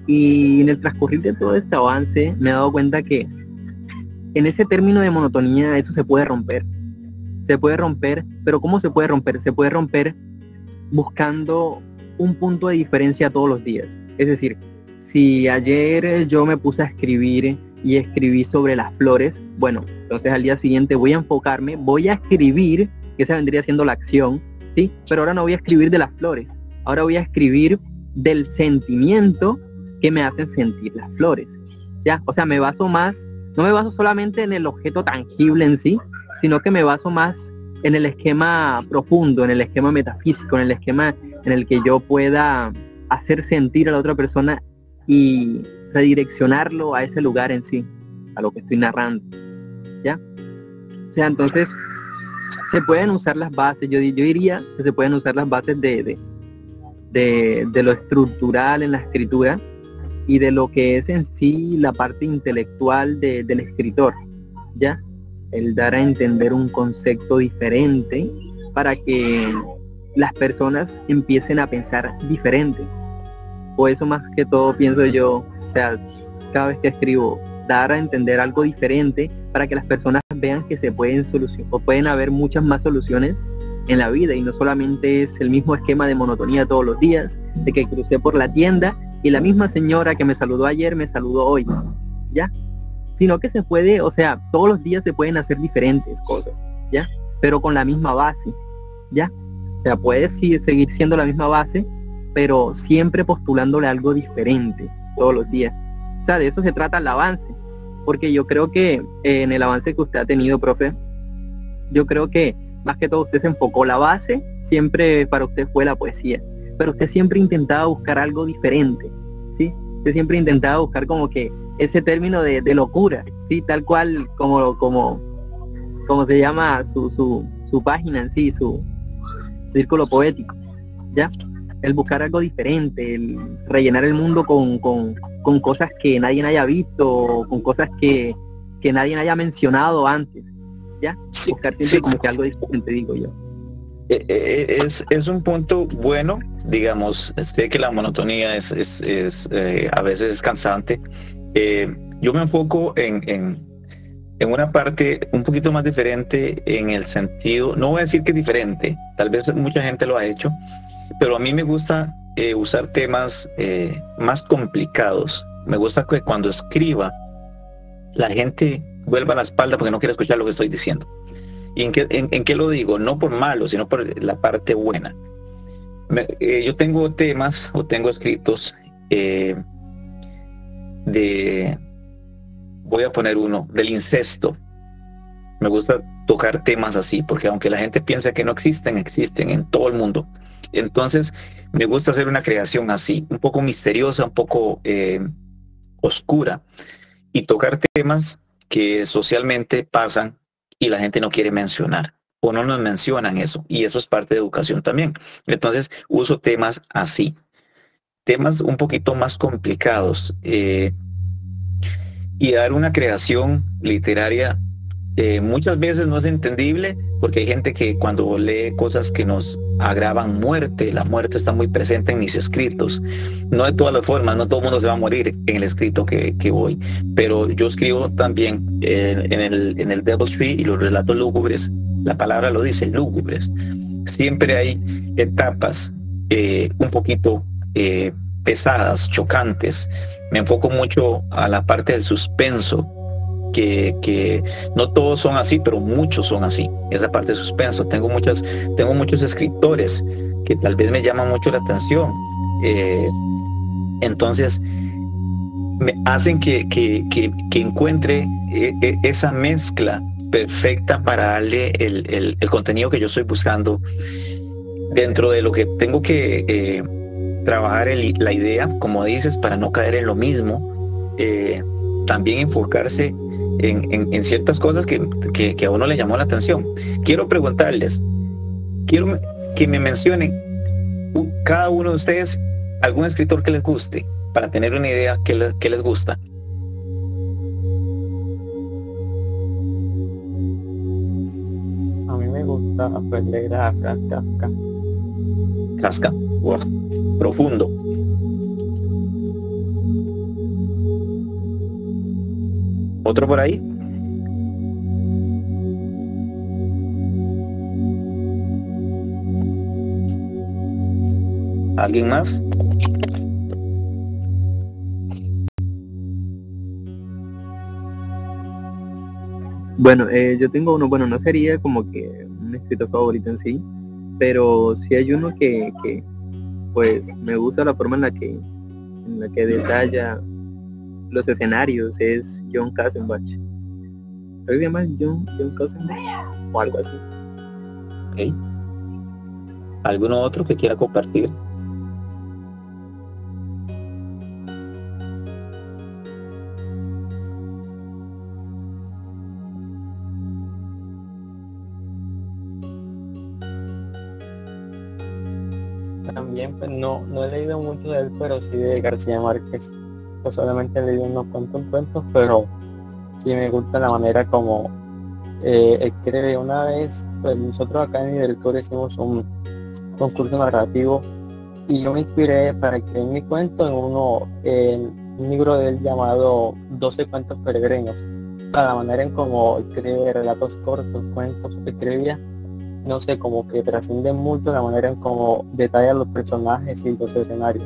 Y en el transcurrir de todo este avance me he dado cuenta que en ese término de monotonía eso se puede romper, pero ¿cómo se puede romper? Se puede romper buscando un punto de diferencia todos los días. Es decir, si ayer yo me puse a escribir y escribí sobre las flores, bueno, entonces al día siguiente voy a enfocarme, voy a escribir, que esa vendría siendo la acción, ¿sí? Pero ahora no voy a escribir de las flores, ahora voy a escribir del sentimiento que me hacen sentir las flores, ¿ya? O sea, no me baso solamente en el objeto tangible en sí, sino que me baso más en el esquema profundo, en el esquema metafísico, en el esquema en el que yo pueda hacer sentir a la otra persona y redireccionarlo a ese lugar en sí, a lo que estoy narrando, ¿ya? O sea, entonces se pueden usar las bases, yo diría que se pueden usar las bases de lo estructural en la escritura y de lo que es en sí la parte intelectual del escritor, ¿ya? El dar a entender un concepto diferente para que las personas empiecen a pensar diferente. Por eso más que todo pienso yo, o sea, cada vez que escribo, dar a entender algo diferente para que las personas vean que se pueden solucionar, o pueden haber muchas más soluciones en la vida y no solamente es el mismo esquema de monotonía todos los días, de que crucé por la tienda y la misma señora que me saludó ayer me saludó hoy, ¿ya? Sino que se puede, o sea, todos los días se pueden hacer diferentes cosas, ¿ya? Pero con la misma base, ¿ya? O sea, puede seguir siendo la misma base, pero siempre postulándole algo diferente todos los días. O sea, de eso se trata el avance, porque yo creo que en el avance que usted ha tenido, profe, yo creo que más que todo usted se enfocó, la base siempre para usted fue la poesía, pero usted siempre intentaba buscar algo diferente, ¿sí? Usted siempre intentaba buscar como que ese término de locura, ¿sí? Tal cual como se llama su página en sí, su círculo poético, ¿ya? El buscar algo diferente, el rellenar el mundo con cosas que nadie haya visto, con cosas que nadie haya mencionado antes, ¿ya? Sí, buscar siempre como que algo diferente, digo yo. Es un punto bueno, digamos, sé que la monotonía es a veces es cansante. Yo me enfoco en una parte un poquito más diferente en el sentido, no voy a decir que es diferente, tal vez mucha gente lo ha hecho, pero a mí me gusta usar temas más complicados. Me gusta que cuando escriba la gente vuelva a la espalda porque no quiere escuchar lo que estoy diciendo. ¿Y en qué lo digo? No por malo, sino por la parte buena. Yo tengo temas o tengo escritos voy a poner uno, del incesto. Me gusta tocar temas así, porque aunque la gente piensa que no existen, existen en todo el mundo. Entonces, me gusta hacer una creación así, un poco misteriosa, un poco oscura, y tocar temas que socialmente pasan y la gente no quiere mencionar, o no nos mencionan eso, y eso es parte de educación también. Entonces, uso temas así, temas un poquito más complicados, y dar una creación literaria muchas veces no es entendible, porque hay gente que cuando lee cosas que nos agravan muerte, la muerte está muy presente en mis escritos. No de todas las formas, no todo el mundo se va a morir en el escrito que voy, pero yo escribo también en el Devil's Tree y los relatos lúgubres, la palabra lo dice, lúgubres. Siempre hay etapas un poquito pesadas, chocantes. Me enfoco mucho a la parte del suspenso, que no todos son así, pero muchos son así, esa parte de suspenso. Tengo muchos escritores que tal vez me llaman mucho la atención, entonces me hacen que encuentre esa mezcla perfecta para darle el contenido que yo estoy buscando dentro de lo que tengo que trabajar la idea, como dices, para no caer en lo mismo, también enfocarse en ciertas cosas que a uno le llamó la atención. Quiero preguntarles, quiero que me mencionen cada uno de ustedes algún escritor que les guste, para tener una idea que les gusta. A mí me gusta aprender a Franz Kafka. Kafka, wow, profundo. ¿Otro por ahí? ¿Alguien más? Bueno, yo tengo uno, bueno, no sería como que un escritor favorito en sí, pero sí hay uno que pues me gusta la forma en la que detalla los escenarios, es John Kassenbach. Creo que se llama John Kassenbach o algo así. Okay. ¿Alguno otro que quiera compartir? También pues no he leído mucho de él, pero sí de García Márquez. Pues solamente he leído unos cuantos cuentos, pero sí me gusta la manera como escribe. Una vez pues nosotros acá en mi director hicimos un concurso narrativo y yo me inspiré para escribir mi cuento en un libro de él llamado 12 cuentos peregrinos. La manera en cómo escribe relatos cortos, cuentos, escribía, no sé, como que trasciende mucho la manera en cómo detalla los personajes y los escenarios.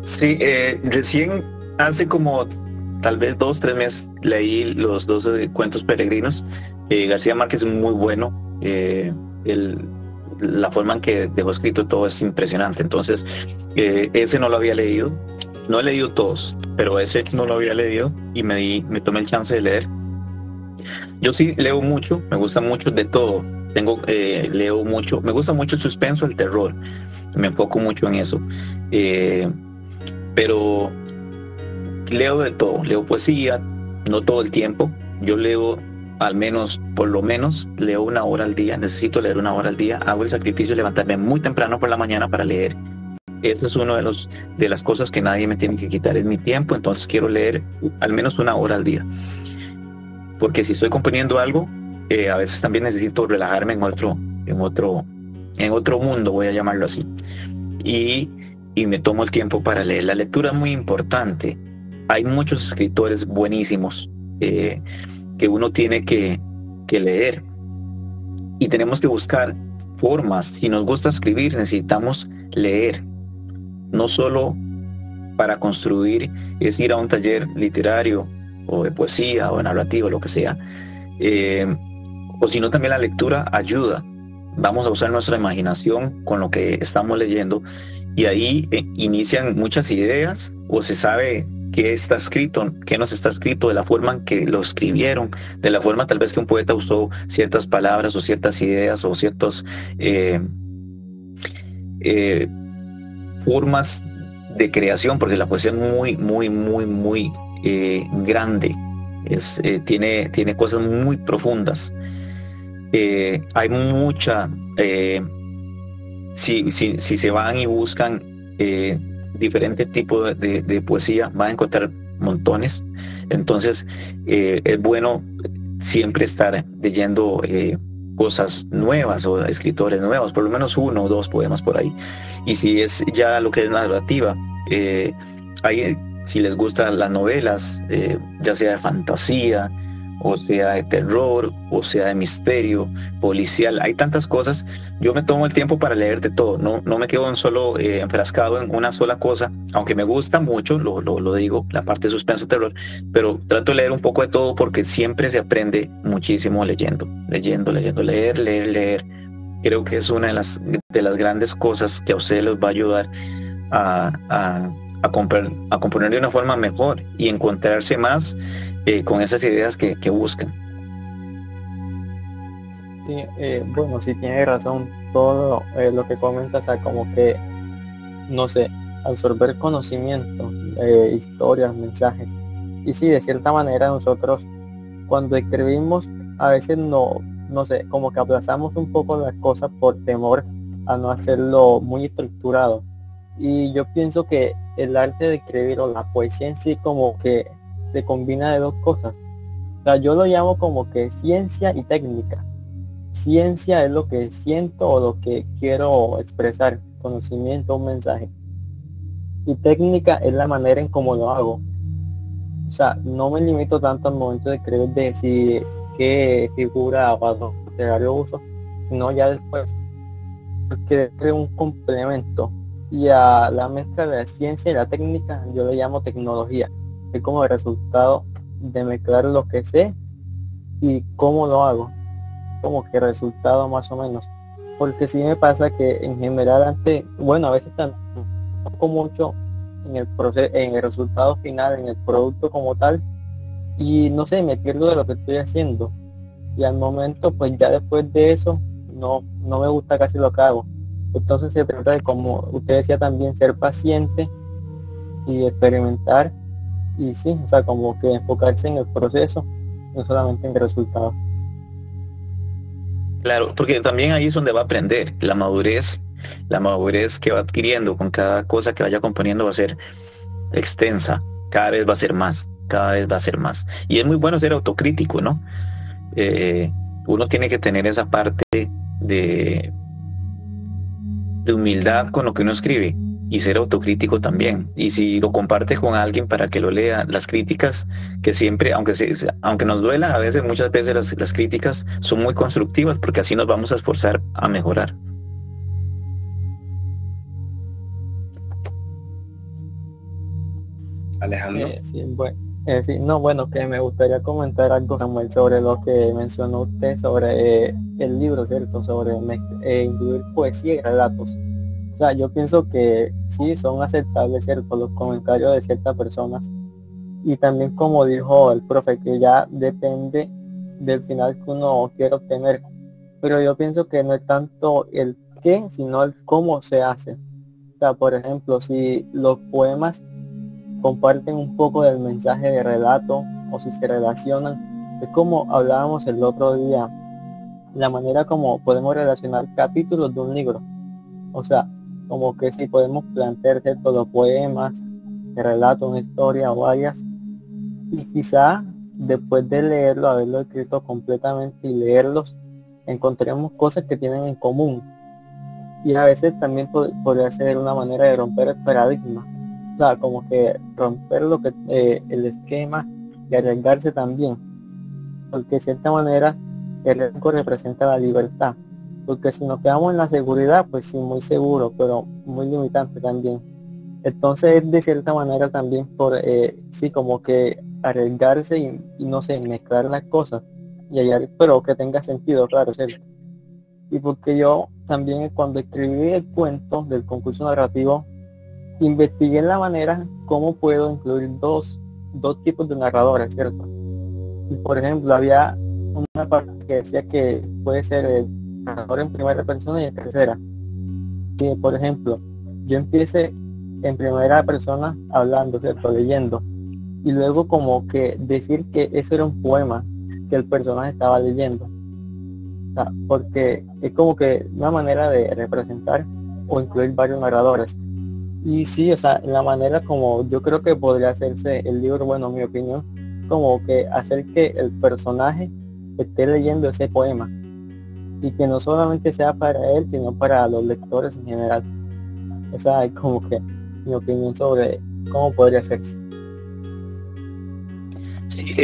Sí, recién hace como tal vez 2-3 meses leí los 12 cuentos peregrinos. García Márquez es muy bueno. La forma en que dejó escrito todo es impresionante. Entonces, ese no lo había leído. No he leído todos, pero ese no lo había leído y me tomé el chance de leer. Yo sí leo mucho, me gusta mucho de todo. Leo mucho, me gusta mucho el suspenso, el terror. Me enfoco mucho en eso. Pero leo de todo, leo poesía, no todo el tiempo. Yo leo por lo menos, leo 1 hora al día, necesito leer 1 hora al día. Hago el sacrificio de levantarme muy temprano por la mañana para leer. Eso es uno de las cosas que nadie me tiene que quitar, es mi tiempo. Entonces quiero leer al menos 1 hora al día. Porque si estoy componiendo algo, a veces también necesito relajarme en otro mundo, voy a llamarlo así. Y me tomo el tiempo para leer. La lectura es muy importante. hay muchos escritores buenísimos que uno tiene que leer, y tenemos que buscar formas. Si nos gusta escribir, necesitamos leer, no solo para construir, es ir a un taller literario o de poesía o de narrativa, lo que sea, o sino también la lectura ayuda. Vamos a usar nuestra imaginación con lo que estamos leyendo, y ahí inician muchas ideas, o se sabe qué está escrito, qué nos está escrito, de la forma en que lo escribieron, de la forma tal vez que un poeta usó ciertas palabras o ciertas ideas o ciertas formas de creación, porque la poesía es muy grande, tiene cosas muy profundas. Hay mucha, si se van y buscan diferentes tipos de poesía, van a encontrar montones. Entonces es bueno siempre estar leyendo cosas nuevas o escritores nuevos, por lo menos 1 o 2 poemas por ahí. Y si es ya lo que es narrativa, si les gustan las novelas, ya sea de fantasía, o sea de terror, o sea de misterio, policial, hay tantas cosas. Yo me tomo el tiempo para leer de todo, no me quedo solo enfrascado en una sola cosa, aunque me gusta mucho, lo digo, la parte de suspenso, terror, pero trato de leer un poco de todo, porque siempre se aprende muchísimo leyendo, leer. Creo que es una de las grandes cosas que a ustedes les va a ayudar a componer de una forma mejor y encontrarse más con esas ideas que buscan. Sí, bueno, sí tienes razón, todo lo que comentas, o sea, como que, no sé, absorber conocimiento, historias, mensajes. Y sí, de cierta manera nosotros cuando escribimos a veces no sé, como que aplazamos un poco las cosas por temor a no hacerlo muy estructurado. Y yo pienso que el arte de escribir o la poesía en sí como que se combina de 2 cosas. O sea, yo lo llamo como que ciencia y técnica. Ciencia es lo que siento o lo que quiero expresar, conocimiento, un mensaje. Y técnica es la manera en cómo lo hago. O sea, no me limito tanto al momento de escribir de si qué figura o literario uso, sino ya después, porque es un complemento. Y a la mezcla de la ciencia y la técnica yo le llamo tecnología. Es como el resultado de mezclar lo que sé y cómo lo hago, como que resultado más o menos. Porque sí me pasa que en general a veces tampoco mucho en el proceso, en el resultado final, en el producto como tal, y no sé, me pierdo de lo que estoy haciendo. Y al momento, pues ya después de eso, no me gusta casi lo que hago. Entonces se trata de, como usted decía también, ser paciente y experimentar, y sí, o sea, como que enfocarse en el proceso, no solamente en el resultado. Claro, porque también ahí es donde va a aprender la madurez que va adquiriendo con cada cosa que vaya componiendo va a ser extensa, cada vez va a ser más, y es muy bueno ser autocrítico, ¿no? Uno tiene que tener esa parte de humildad con lo que uno escribe, y ser autocrítico también. Y si lo comparte con alguien para que lo lea, las críticas, que siempre, aunque nos duela, a veces, muchas veces las críticas son muy constructivas, porque así nos vamos a esforzar a mejorar. Alejandro. Bueno, que me gustaría comentar algo, Samuel, sobre lo que mencionó usted sobre el libro, ¿cierto? Sobre incluir poesía y relatos. O sea, yo pienso que sí, son aceptables, ¿cierto?, los comentarios de ciertas personas. Y también, como dijo el profe, que ya depende del final que uno quiere obtener. Pero yo pienso que no es tanto el qué, sino el cómo se hace. O sea, por ejemplo, si los poemas comparten un poco del mensaje de relato, o si se relacionan, es como hablábamos el otro día, la manera como podemos relacionar capítulos de un libro. O sea, como que si podemos plantear todos los poemas, el relato, una historia o varias, y quizá después de leerlo, haberlo escrito completamente y leerlos, encontremos cosas que tienen en común. Y a veces también podría ser una manera de romper el paradigma. o sea, como que romper lo que el esquema y arriesgarse también, porque de cierta manera el riesgo representa la libertad, porque si nos quedamos en la seguridad, pues sí, muy seguro, pero muy limitante también. Entonces es de cierta manera también por sí, como que arriesgarse y no sé, mezclar las cosas y hallar, pero que tenga sentido, claro, ¿cierto? Y porque yo también cuando escribí el cuento del concurso narrativo, investigué la manera cómo puedo incluir dos tipos de narradores, ¿cierto? Y por ejemplo, había una parte que decía que puede ser el narrador en primera persona y en tercera. Que por ejemplo, yo empiece en primera persona hablando, ¿cierto? Leyendo. Y luego como que decir que eso era un poema que el personaje estaba leyendo. O sea, porque es como que una manera de representar o incluir varios narradores. Y sí, o sea, la manera como yo creo que podría hacerse el libro, bueno, en mi opinión, como que hacer que el personaje esté leyendo ese poema y que no solamente sea para él, sino para los lectores en general. Esa es como que mi opinión sobre cómo podría hacerse. Sí,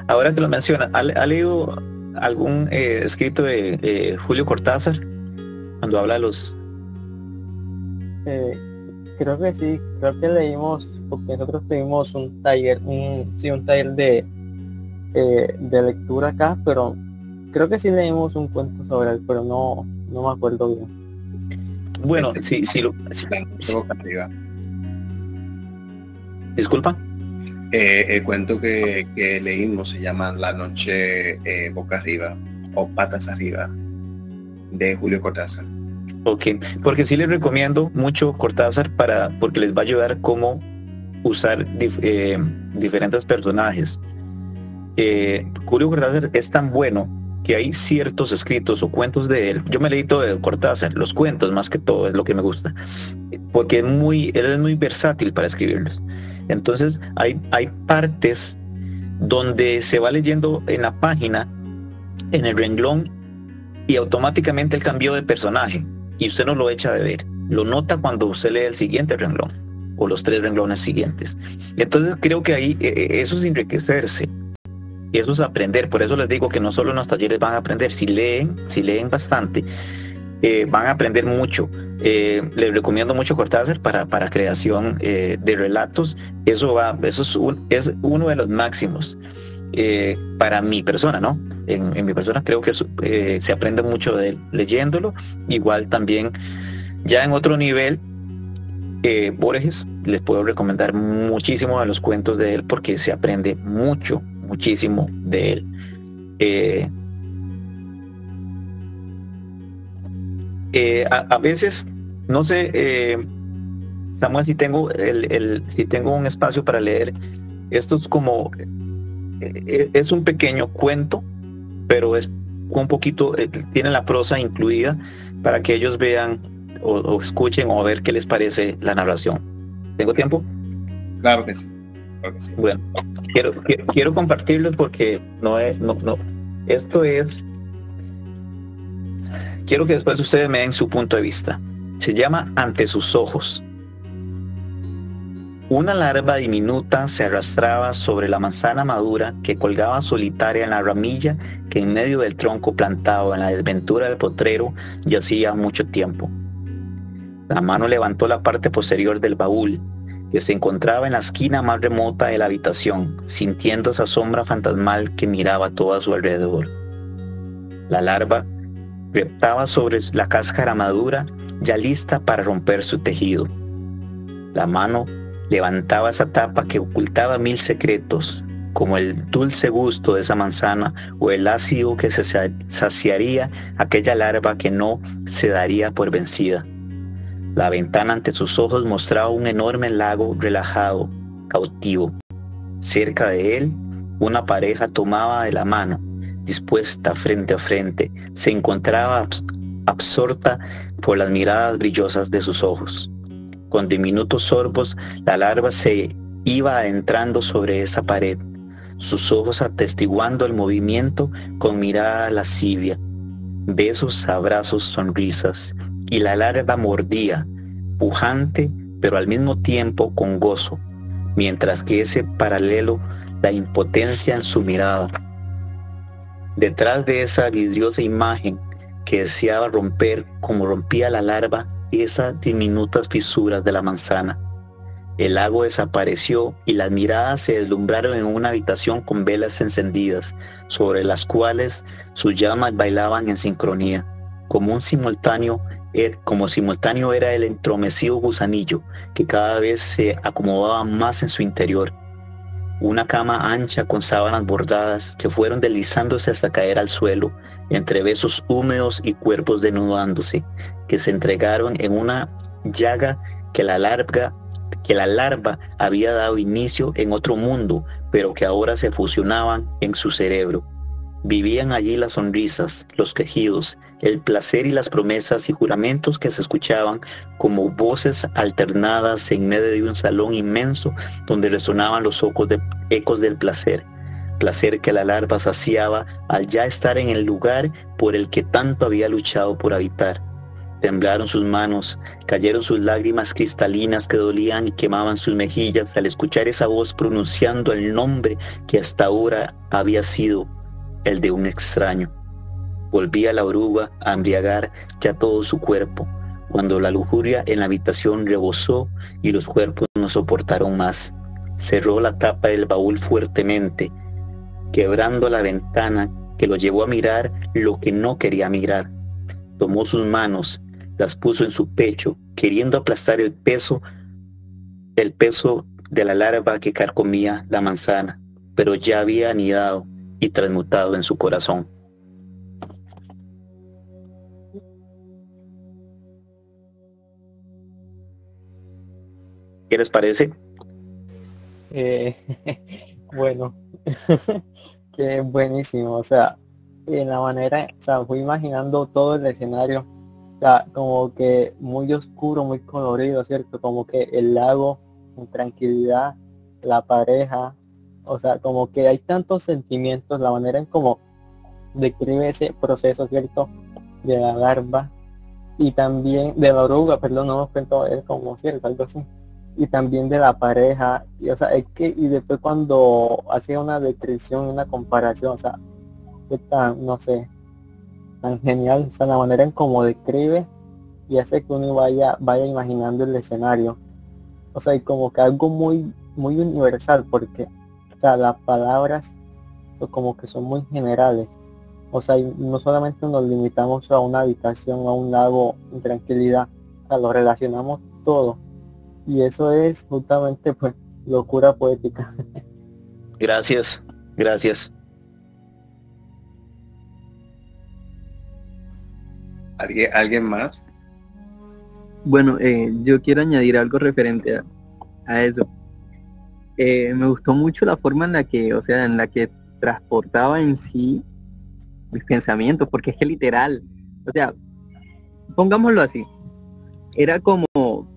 ahora que lo menciona, ¿ha leído algún escrito de Julio Cortázar cuando habla de los... Creo que sí, creo que leímos, porque nosotros tuvimos un taller, un taller de lectura acá, pero creo que sí leímos un cuento sobre él, pero no me acuerdo bien. Bueno, sí, Boca arriba. Disculpa. El cuento que leímos se llama La noche boca arriba o patas arriba de Julio Cortázar. Ok, porque sí les recomiendo mucho Cortázar porque les va a ayudar cómo usar diferentes personajes. Julio Cortázar es tan bueno que hay ciertos escritos o cuentos de él. Yo me leí todo de Cortázar, los cuentos más que todo es lo que me gusta, porque él es muy versátil para escribirlos. Entonces hay partes donde se va leyendo en la página, en el renglón, y automáticamente él cambió de personaje y usted no lo echa de ver. Lo nota cuando usted lee el siguiente renglón o los 3 renglones siguientes. Entonces creo que ahí eso es enriquecerse y eso es aprender. Por eso les digo que no solo en los talleres van a aprender, si leen bastante, van a aprender mucho. Les recomiendo mucho Cortázar para creación de relatos. Eso es uno de los máximos para mi persona, ¿no? En mi persona creo que se aprende mucho de él leyéndolo. Igual también ya en otro nivel, Borges, les puedo recomendar muchísimo a los cuentos de él porque se aprende muchísimo de él. A veces, no sé, Samuel, si tengo si tengo un espacio para leer, esto es como, es un pequeño cuento, pero es un poquito, tiene la prosa incluida para que ellos vean o escuchen o ver qué les parece la narración. ¿Tengo tiempo? Claro que sí. Claro que sí. Bueno, quiero compartirlos porque esto es... Quiero que después ustedes me den su punto de vista. Se llama Ante sus ojos. Una larva diminuta se arrastraba sobre la manzana madura que colgaba solitaria en la ramilla que en medio del tronco plantado en la desventura del potrero yacía mucho tiempo. La mano levantó la parte posterior del baúl, que se encontraba en la esquina más remota de la habitación, sintiendo esa sombra fantasmal que miraba todo a su alrededor. La larva reptaba sobre la cáscara madura, ya lista para romper su tejido. La mano levantaba esa tapa que ocultaba 1000 secretos, como el dulce gusto de esa manzana o el ácido que se saciaría aquella larva que no se daría por vencida. La ventana ante sus ojos mostraba un enorme lago relajado, cautivo. Cerca de él, una pareja tomaba de la mano, dispuesta frente a frente, se encontraba absorta por las miradas brillosas de sus ojos. Con diminutos sorbos, la larva se iba adentrando sobre esa pared, sus ojos atestiguando el movimiento con mirada lascivia. Besos, abrazos, sonrisas, y la larva mordía, pujante, pero al mismo tiempo con gozo, mientras que ese paralelo, la impotencia en su mirada. Detrás de esa vidriosa imagen que deseaba romper como rompía la larva esas diminutas fisuras de la manzana, el lago desapareció y las miradas se deslumbraron en una habitación con velas encendidas, sobre las cuales sus llamas bailaban en sincronía, como simultáneo era el entromecido gusanillo que cada vez se acomodaba más en su interior. Una cama ancha con sábanas bordadas que fueron deslizándose hasta caer al suelo, entre besos húmedos y cuerpos desnudándose, que se entregaron en una llaga que la larva había dado inicio en otro mundo, pero que ahora se fusionaban en su cerebro. Vivían allí las sonrisas, los quejidos, el placer y las promesas y juramentos que se escuchaban como voces alternadas en medio de un salón inmenso donde resonaban los ecos del placer que la larva saciaba al ya estar en el lugar por el que tanto había luchado por habitar. Temblaron sus manos, cayeron sus lágrimas cristalinas que dolían y quemaban sus mejillas al escuchar esa voz pronunciando el nombre que hasta ahora había sido el de un extraño. Volvía la oruga a embriagar ya todo su cuerpo, cuando la lujuria en la habitación rebosó y los cuerpos no soportaron más. Cerró la tapa del baúl fuertemente, quebrando la ventana que lo llevó a mirar lo que no quería mirar. Tomó sus manos, las puso en su pecho, queriendo aplastar el peso de la larva que carcomía la manzana, pero ya había anidado y transmutado en su corazón. ¿Qué les parece? Bueno, que buenísimo, o sea, en la manera, o sea, fui imaginando todo el escenario, o sea, como que muy oscuro, muy colorido, ¿cierto? Como que el lago con tranquilidad, la pareja, o sea, como que hay tantos sentimientos, la manera en cómo describe ese proceso, ¿cierto? De la larva y también de la oruga, perdón, no me cuento, es como cierto, algo así. Y también de la pareja, y o sea, es que, y después cuando hacía una descripción, una comparación, o sea, es tan, no sé, tan genial, o sea, la manera en cómo describe y hace que uno vaya imaginando el escenario, o sea, y como que algo muy, muy universal, porque, o sea, las palabras, pues, como que son muy generales, o sea, y no solamente nos limitamos a una habitación, a un lago en tranquilidad, o sea, lo relacionamos todo. Y eso es justamente pues locura poética. Gracias. ¿Alguien más? Bueno, yo quiero añadir algo referente a eso. Me gustó mucho la forma en la que, o sea, en la que transportaba en sí mis pensamientos, porque es que literal, o sea, pongámoslo así, era como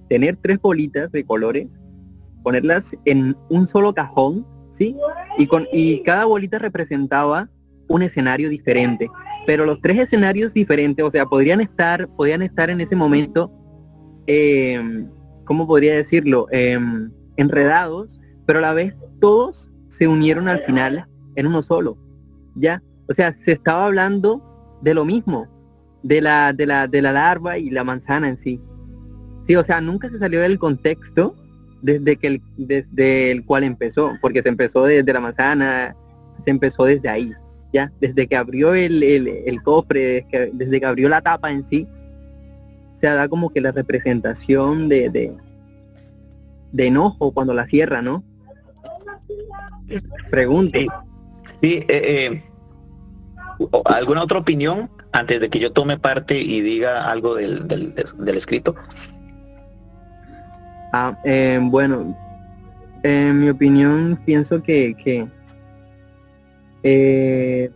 tener 3 bolitas de colores, ponerlas en un solo cajón, ¿sí? Y cada bolita representaba un escenario diferente, pero los 3 escenarios diferentes, o sea, podían estar en ese momento, ¿cómo podría decirlo? Enredados, pero a la vez todos se unieron al final en uno solo, ¿ya? O sea, se estaba hablando de lo mismo, de la larva y la manzana en sí. Sí, o sea, nunca se salió del contexto desde el cual empezó, porque se empezó desde la manzana, se empezó desde ahí, ya, desde que abrió el cofre, desde que abrió la tapa en sí, se da como que la representación de enojo cuando la cierra, ¿no? Pregunto. Sí, ¿alguna otra opinión antes de que yo tome parte y diga algo del escrito? Bueno, en mi opinión pienso que se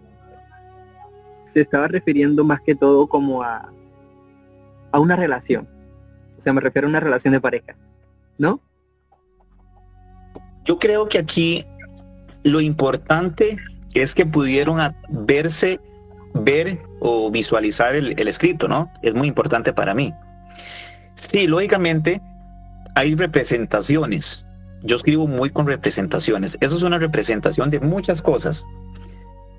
estaba refiriendo más que todo como a una relación. O sea, me refiero a una relación de pareja, ¿no? Yo creo que aquí lo importante es que pudieron ver o visualizar el escrito, ¿no? Es muy importante para mí. Sí, lógicamente, hay representaciones. Yo escribo muy con representaciones. Eso es una representación de muchas cosas.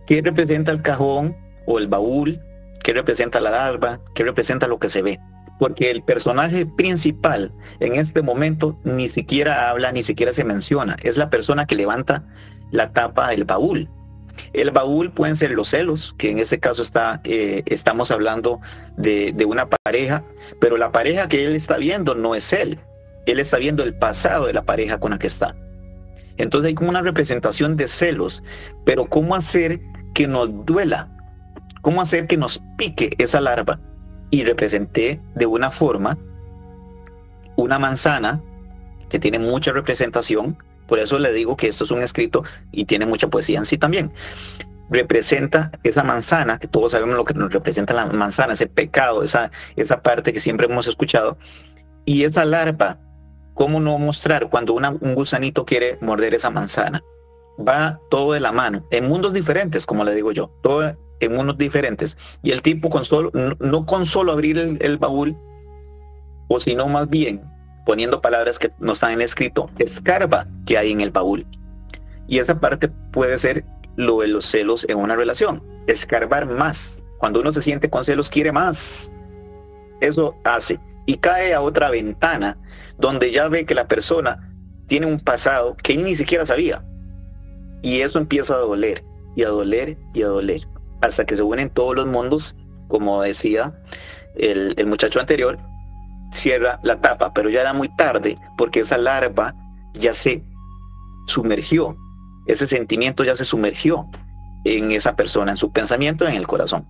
¿Qué representa el cajón o el baúl? ¿Qué representa la larva? ¿Qué representa lo que se ve? Porque el personaje principal en este momento ni siquiera habla, ni siquiera se menciona. Es la persona que levanta la tapa del baúl. El baúl pueden ser los celos, que en este caso estamos hablando de una pareja, pero la pareja que él está viendo no es él. Él está viendo el pasado de la pareja con la que está. Entonces hay como una representación de celos, pero ¿cómo hacer que nos duela? ¿Cómo hacer que nos pique esa larva? Y representé de una forma una manzana que tiene mucha representación. Por eso le digo que esto es un escrito y tiene mucha poesía en sí también. Representa esa manzana, que todos sabemos lo que nos representa la manzana, ese pecado, esa parte que siempre hemos escuchado. Y esa larva, ¿cómo no mostrar cuando un gusanito quiere morder esa manzana? Va todo de la mano, en mundos diferentes, como le digo yo, todo en mundos diferentes. Y el tipo no con solo abrir el baúl, o sino más bien, poniendo palabras que no están en escrito, escarba que hay en el baúl. Y esa parte puede ser lo de los celos en una relación, escarbar más. Cuando uno se siente con celos, quiere más. Eso hace. Y cae a otra ventana donde ya ve que la persona tiene un pasado que él ni siquiera sabía. Y eso empieza a doler, y a doler, y a doler, hasta que se unen todos los mundos, como decía el muchacho anterior, cierra la tapa, pero ya era muy tarde, porque esa larva ya se sumergió, ese sentimiento ya se sumergió en esa persona, en su pensamiento, en el corazón.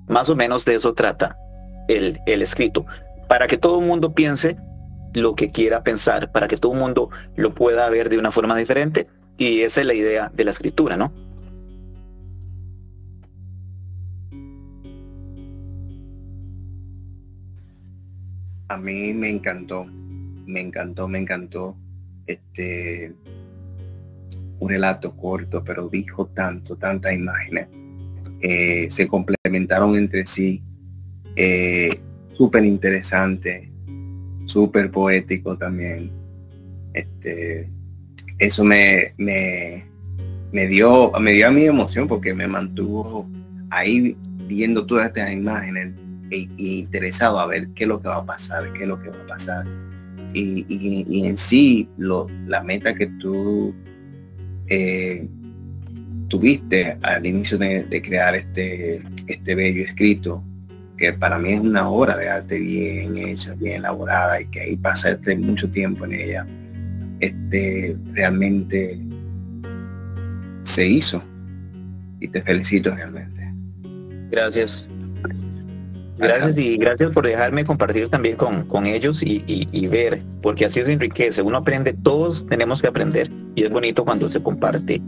Más o menos de eso trata el escrito, para que todo el mundo piense lo que quiera pensar, para que todo el mundo lo pueda ver de una forma diferente, y esa es la idea de la escritura, ¿no? A mí me encantó. Un relato corto, pero dijo tantas imágenes. Se complementaron entre sí. Súper interesante, súper poético también. Eso me dio a mí emoción, porque me mantuvo ahí viendo todas estas imágenes e interesado a ver qué es lo que va a pasar, y en sí la meta que tú tuviste al inicio de crear este bello escrito, que para mí es una obra de arte bien hecha, bien elaborada, y que ahí pasaste mucho tiempo en ella. Realmente se hizo, y te felicito realmente. Gracias y gracias por dejarme compartir también con ellos y ver, porque así se enriquece, uno aprende, todos tenemos que aprender, y es bonito cuando se comparte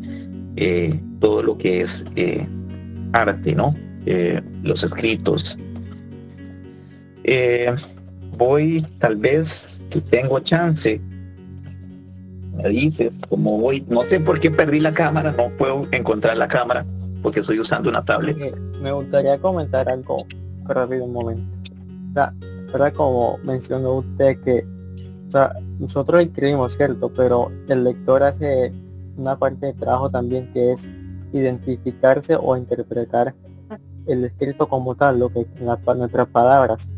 todo lo que es arte, ¿no? Los escritos. Voy, tal vez que tengo chance, me dices cómo voy. No sé por qué perdí la cámara, no puedo encontrar la cámara porque estoy usando una tablet. Me gustaría comentar algo rápido, un momento. O sea, ¿verdad? Como mencionó usted que, o sea, nosotros escribimos, ¿cierto? Pero el lector hace una parte de trabajo también, que es identificarse o interpretar el escrito como tal, lo que nuestras palabras.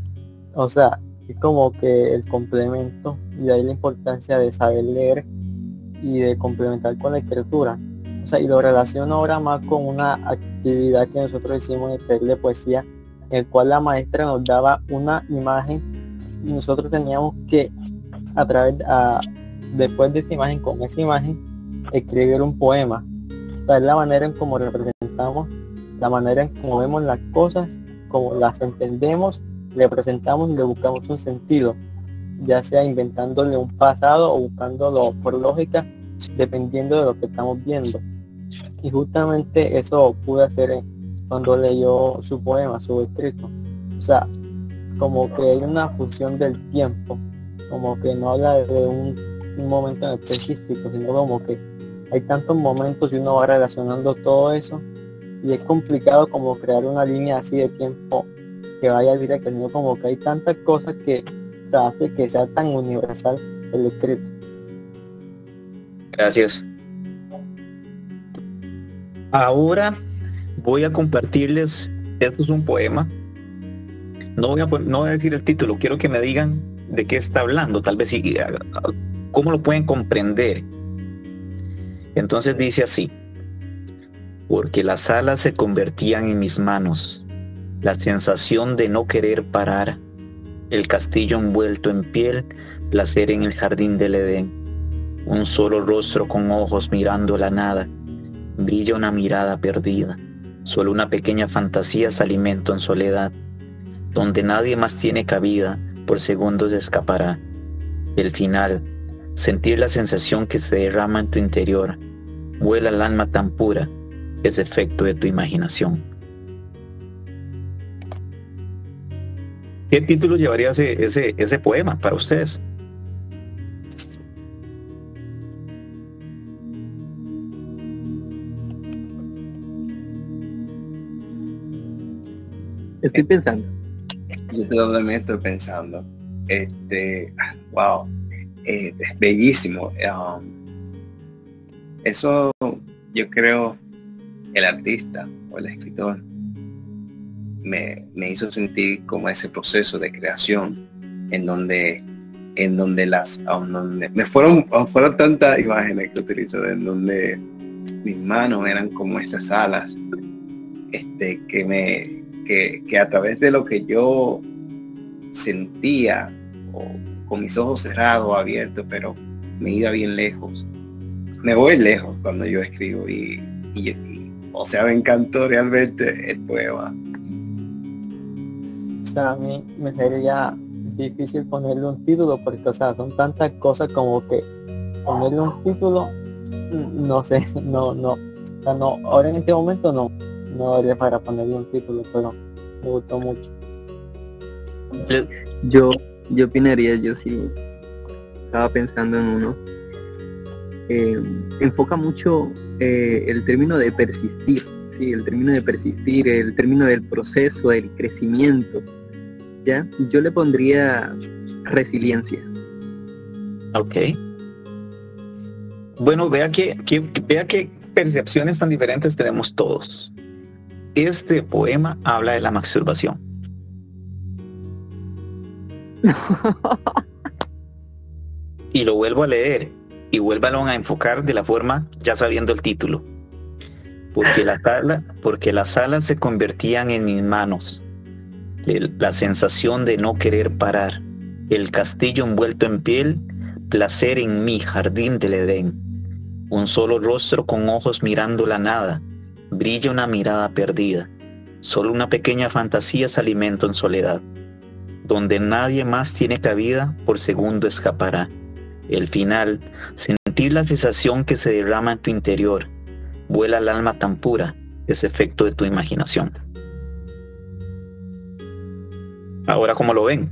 O sea, es como que el complemento, y de ahí la importancia de saber leer y de complementar con la escritura. O sea, y lo relaciono ahora más con una actividad que nosotros hicimos en el taller de poesía, en el cual la maestra nos daba una imagen y nosotros teníamos que, después de esa imagen, con esa imagen, escribir un poema. O sea, es la manera en cómo representamos, la manera en cómo vemos las cosas, cómo las entendemos, le presentamos y le buscamos un sentido, ya sea inventándole un pasado o buscándolo por lógica, dependiendo de lo que estamos viendo. Y justamente eso pude hacer cuando leyó su poema, su escrito. O sea, como que hay una función del tiempo, como que no habla de un momento en específico, sino como que hay tantos momentos y uno va relacionando todo eso, y es complicado como crear una línea así de tiempo que vaya directa, sino como que hay tantas cosas que hace que sea tan universal el escrito. Gracias. Ahora voy a compartirles, esto es un poema. No voy a decir el título, quiero que me digan de qué está hablando, tal vez cómo lo pueden comprender. Entonces dice así: porque las alas se convertían en mis manos, la sensación de no querer parar, el castillo envuelto en piel, placer en el jardín del Edén, un solo rostro con ojos mirando la nada, brilla una mirada perdida, solo una pequeña fantasía se alimenta en soledad, donde nadie más tiene cabida, por segundos escapará. El final, sentir la sensación que se derrama en tu interior, vuela el alma tan pura, es efecto de tu imaginación. ¿Qué título llevaría ese poema para ustedes? Estoy pensando. Yo también estoy pensando. Wow, es bellísimo. Eso yo creo el artista o el escritor me hizo sentir como ese proceso de creación en donde me fueron tantas imágenes que utilizo, en donde mis manos eran como esas alas, que a través de lo que yo sentía, o con mis ojos cerrados o abiertos, pero me iba bien lejos. Me voy lejos cuando yo escribo o sea, me encantó realmente el poema. O sea, a mí me sería difícil ponerle un título porque, o sea, son tantas cosas como que ponerle un título, no sé, no, o sea, no, ahora en este momento no daría para ponerle un título, pero me gustó mucho. Yo opinaría, yo sí estaba pensando en uno. Enfoca mucho el término de persistir, sí, el término de persistir, el término del proceso, del crecimiento, ¿ya? Yo le pondría resiliencia. Ok. Bueno, vea qué percepciones tan diferentes tenemos todos. Este poema habla de la masturbación. Y lo vuelvo a leer y vuélvalo a enfocar de la forma ya sabiendo el título. Porque las alas se convertían en mis manos, la sensación de no querer parar, el castillo envuelto en piel, placer en mi jardín del Edén, un solo rostro con ojos mirando la nada, brilla una mirada perdida, solo una pequeña fantasía se alimenta en soledad, donde nadie más tiene cabida, por segundo escapará. El final, sentir la sensación que se derrama en tu interior, vuela el alma tan pura, es efecto de tu imaginación. Ahora, ¿cómo lo ven?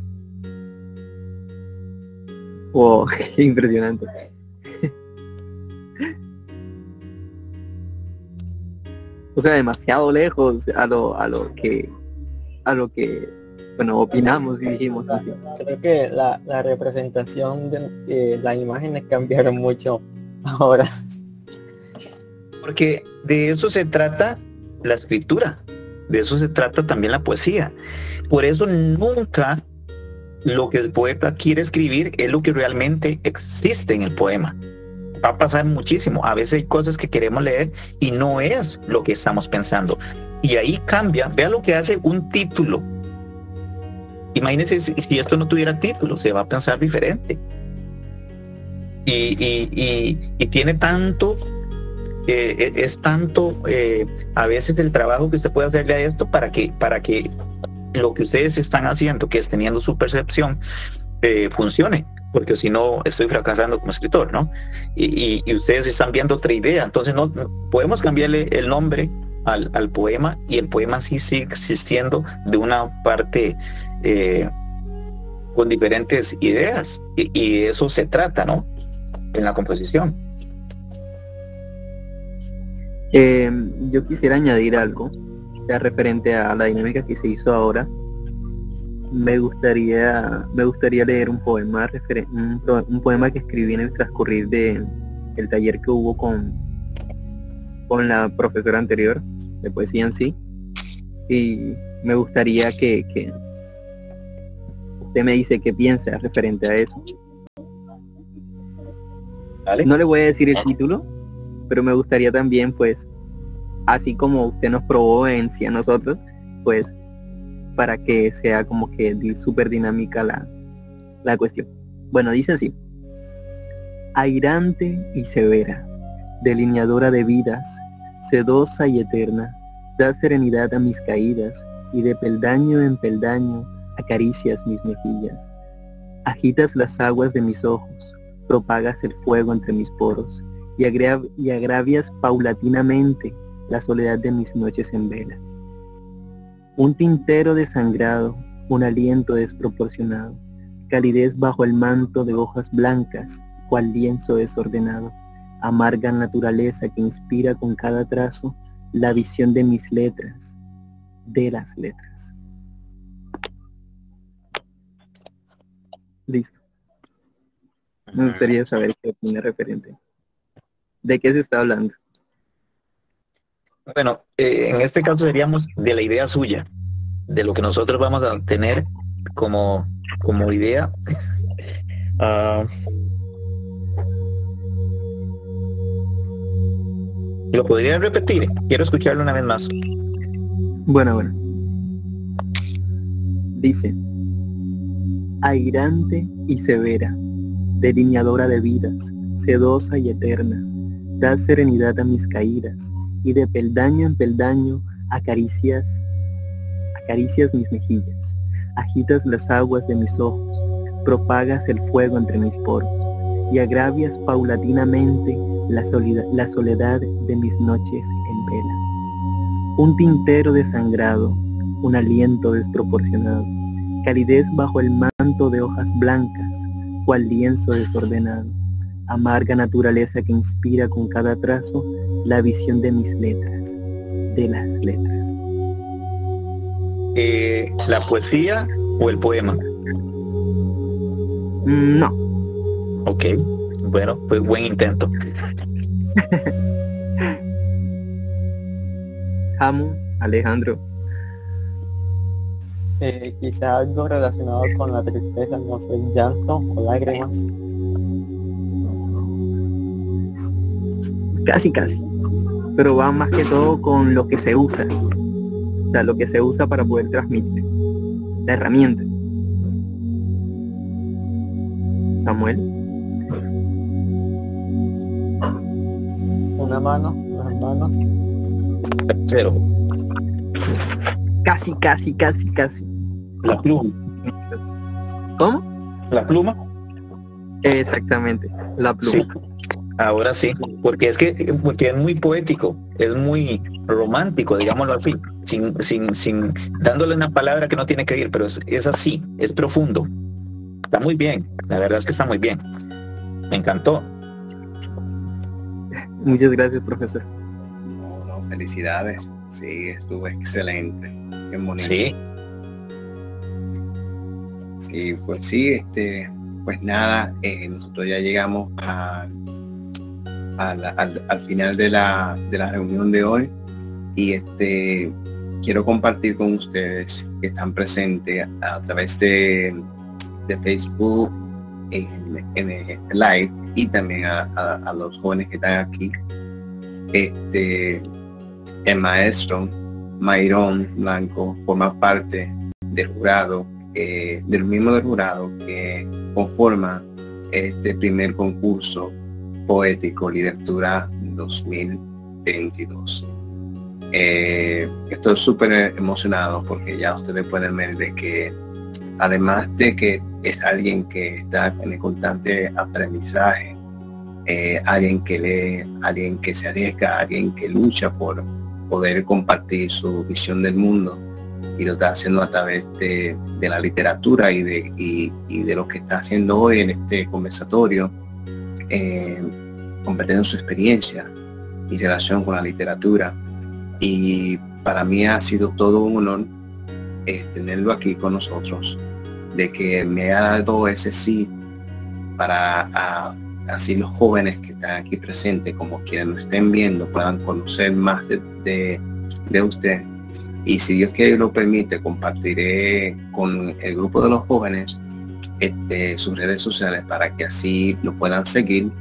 Wow, impresionante. O sea, demasiado lejos a lo que bueno, opinamos y dijimos así. Creo que la representación de las imágenes cambiaron mucho ahora. Porque de eso se trata la escritura, de eso se trata también la poesía. Por eso nunca lo que el poeta quiere escribir es lo que realmente existe en el poema. Va a pasar muchísimo. A veces hay cosas que queremos leer y no es lo que estamos pensando. Y ahí cambia. Vea lo que hace un título. Imagínense si esto no tuviera título, se va a pensar diferente. Y tiene tanto, es tanto a veces el trabajo que usted puede hacerle a esto para que lo que ustedes están haciendo, que es teniendo su percepción, funcione. Porque si no, estoy fracasando como escritor, ¿no? Y ustedes están viendo otra idea. Entonces no podemos cambiarle el nombre al poema y el poema sí sigue existiendo de una parte con diferentes ideas. Y de eso se trata, ¿no? En la composición. Yo quisiera añadir algo ya referente a la dinámica que se hizo ahora. Me gustaría leer un poema un poema que escribí en el transcurrir del taller que hubo con la profesora anterior de poesía en sí, y me gustaría que usted me dice qué piensa referente a eso. ¿Vale? No le voy a decir el título, pero me gustaría también, pues, así como usted nos probó en sí a nosotros, pues, para que sea como que súper dinámica la cuestión. Bueno, dice así: airante y severa, delineadora de vidas, sedosa y eterna, da serenidad a mis caídas, y de peldaño en peldaño acaricias mis mejillas. Agitas las aguas de mis ojos, propagas el fuego entre mis poros, y agravias paulatinamente la soledad de mis noches en vela. Un tintero desangrado, un aliento desproporcionado, calidez bajo el manto de hojas blancas, cual lienzo desordenado, amarga naturaleza que inspira con cada trazo la visión de mis letras, de las letras. Listo. Me gustaría saber qué opina referente. ¿De qué se está hablando? Bueno, en este caso seríamos de la idea suya, de lo que nosotros vamos a tener como idea. ¿Lo podrían repetir? Quiero escucharlo una vez más. Bueno. Dice: airante y severa, delineadora de vidas, sedosa y eterna, das serenidad a mis caídas, y de peldaño en peldaño acaricias mis mejillas. Agitas las aguas de mis ojos, propagas el fuego entre mis poros, y agravias paulatinamente la soledad de mis noches en vela. Un tintero desangrado, un aliento desproporcionado, calidez bajo el manto de hojas blancas, cual lienzo desordenado, amarga naturaleza que inspira con cada trazo la visión de mis letras, de las letras. ¿La poesía o el poema? No. Ok, bueno, pues buen intento. Alejandro. Quizá algo relacionado con la tristeza, no sé, llanto o lágrimas. Casi, pero va más que todo con lo que se usa, o sea, lo que se usa para poder transmitir, la herramienta. Samuel. Una mano, unas manos. Cero. Casi. La pluma. ¿Cómo? La pluma. Exactamente, la pluma. Sí. Ahora sí, porque es muy poético, es muy romántico, digámoslo así, sin dándole una palabra que no tiene que ir, pero es así, es profundo. Está muy bien, la verdad es que está muy bien. Me encantó. Muchas gracias, profesor. No, felicidades. Sí, estuvo excelente. Qué bonito. Sí. Sí, pues sí, pues nada, nosotros ya llegamos al final de la reunión de hoy, y quiero compartir con ustedes que están presentes a través de Facebook en el live, y también a los jóvenes que están aquí, el maestro Mayron Blanco forma parte del jurado, del mismo del jurado que conforma este primer concurso poético Literatura 2022. Estoy súper emocionado porque ya ustedes pueden ver de que, además de que es alguien que está en el constante aprendizaje, alguien que lee, alguien que se arriesga, alguien que lucha por poder compartir su visión del mundo, y lo está haciendo a través de la literatura y de lo que está haciendo hoy en este conversatorio, compartiendo su experiencia y relación con la literatura. Y para mí ha sido todo un honor tenerlo aquí con nosotros, de que me ha dado ese sí para así los jóvenes que están aquí presentes, como quienes lo estén viendo, puedan conocer más de usted. Y si Dios quiere y lo permite, compartiré con el grupo de los jóvenes sus redes sociales para que así lo puedan seguir.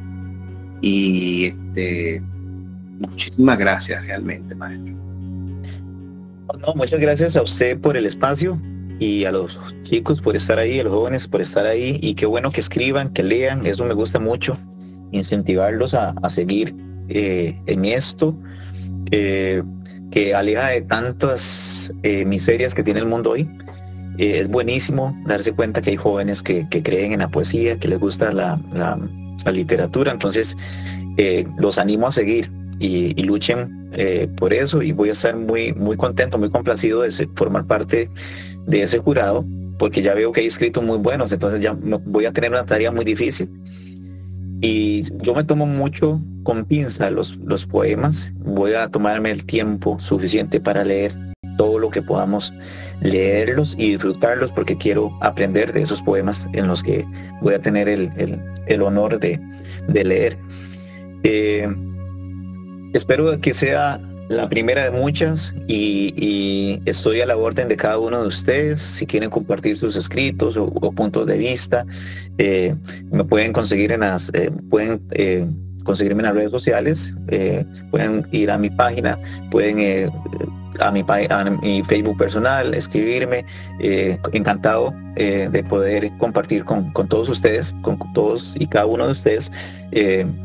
Y muchísimas gracias realmente, maestro. No, muchas gracias a usted por el espacio y a los chicos por estar ahí, a los jóvenes por estar ahí, y qué bueno que escriban, que lean, eso me gusta mucho, incentivarlos a seguir en esto, que aleja de tantas miserias que tiene el mundo hoy. Es buenísimo darse cuenta que hay jóvenes que creen en la poesía, que les gusta la literatura, entonces los animo a seguir y luchen por eso, y voy a estar muy, muy contento, muy complacido de formar parte de ese jurado, porque ya veo que hay escritos muy buenos, entonces ya voy a tener una tarea muy difícil. Y yo me tomo mucho con pinza los poemas, voy a tomarme el tiempo suficiente para leer todo lo que podamos leerlos y disfrutarlos, porque quiero aprender de esos poemas en los que voy a tener el honor de leer. Espero que sea la primera de muchas, y estoy a la orden de cada uno de ustedes. Si quieren compartir sus escritos o puntos de vista, me pueden conseguir conseguirme en las redes sociales, pueden ir a mi página, pueden a mi Facebook personal, escribirme. Encantado de poder compartir con todos ustedes, con todos y cada uno de ustedes,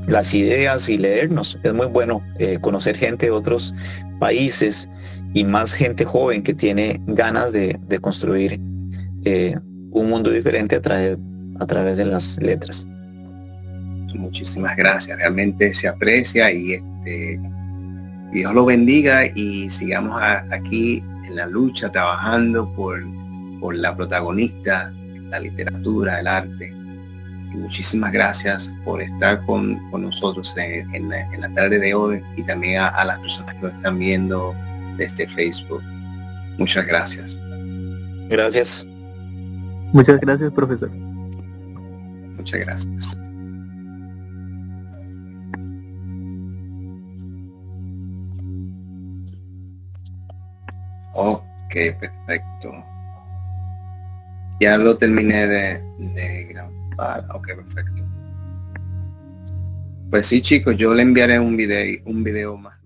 las ideas y leernos. Es muy bueno conocer gente de otros países y más gente joven que tiene ganas de construir un mundo diferente a través de las letras. Muchísimas gracias, realmente se aprecia, y Dios lo bendiga, y sigamos aquí en la lucha, trabajando por la protagonista, la literatura, el arte. Y muchísimas gracias por estar con nosotros en la tarde de hoy, y también a las personas que lo están viendo desde Facebook. Muchas gracias. Gracias. Muchas gracias, profesor. Muchas gracias. Ok, perfecto. Ya lo terminé de grabar. Ok, perfecto. Pues sí, chicos, yo le enviaré un video más.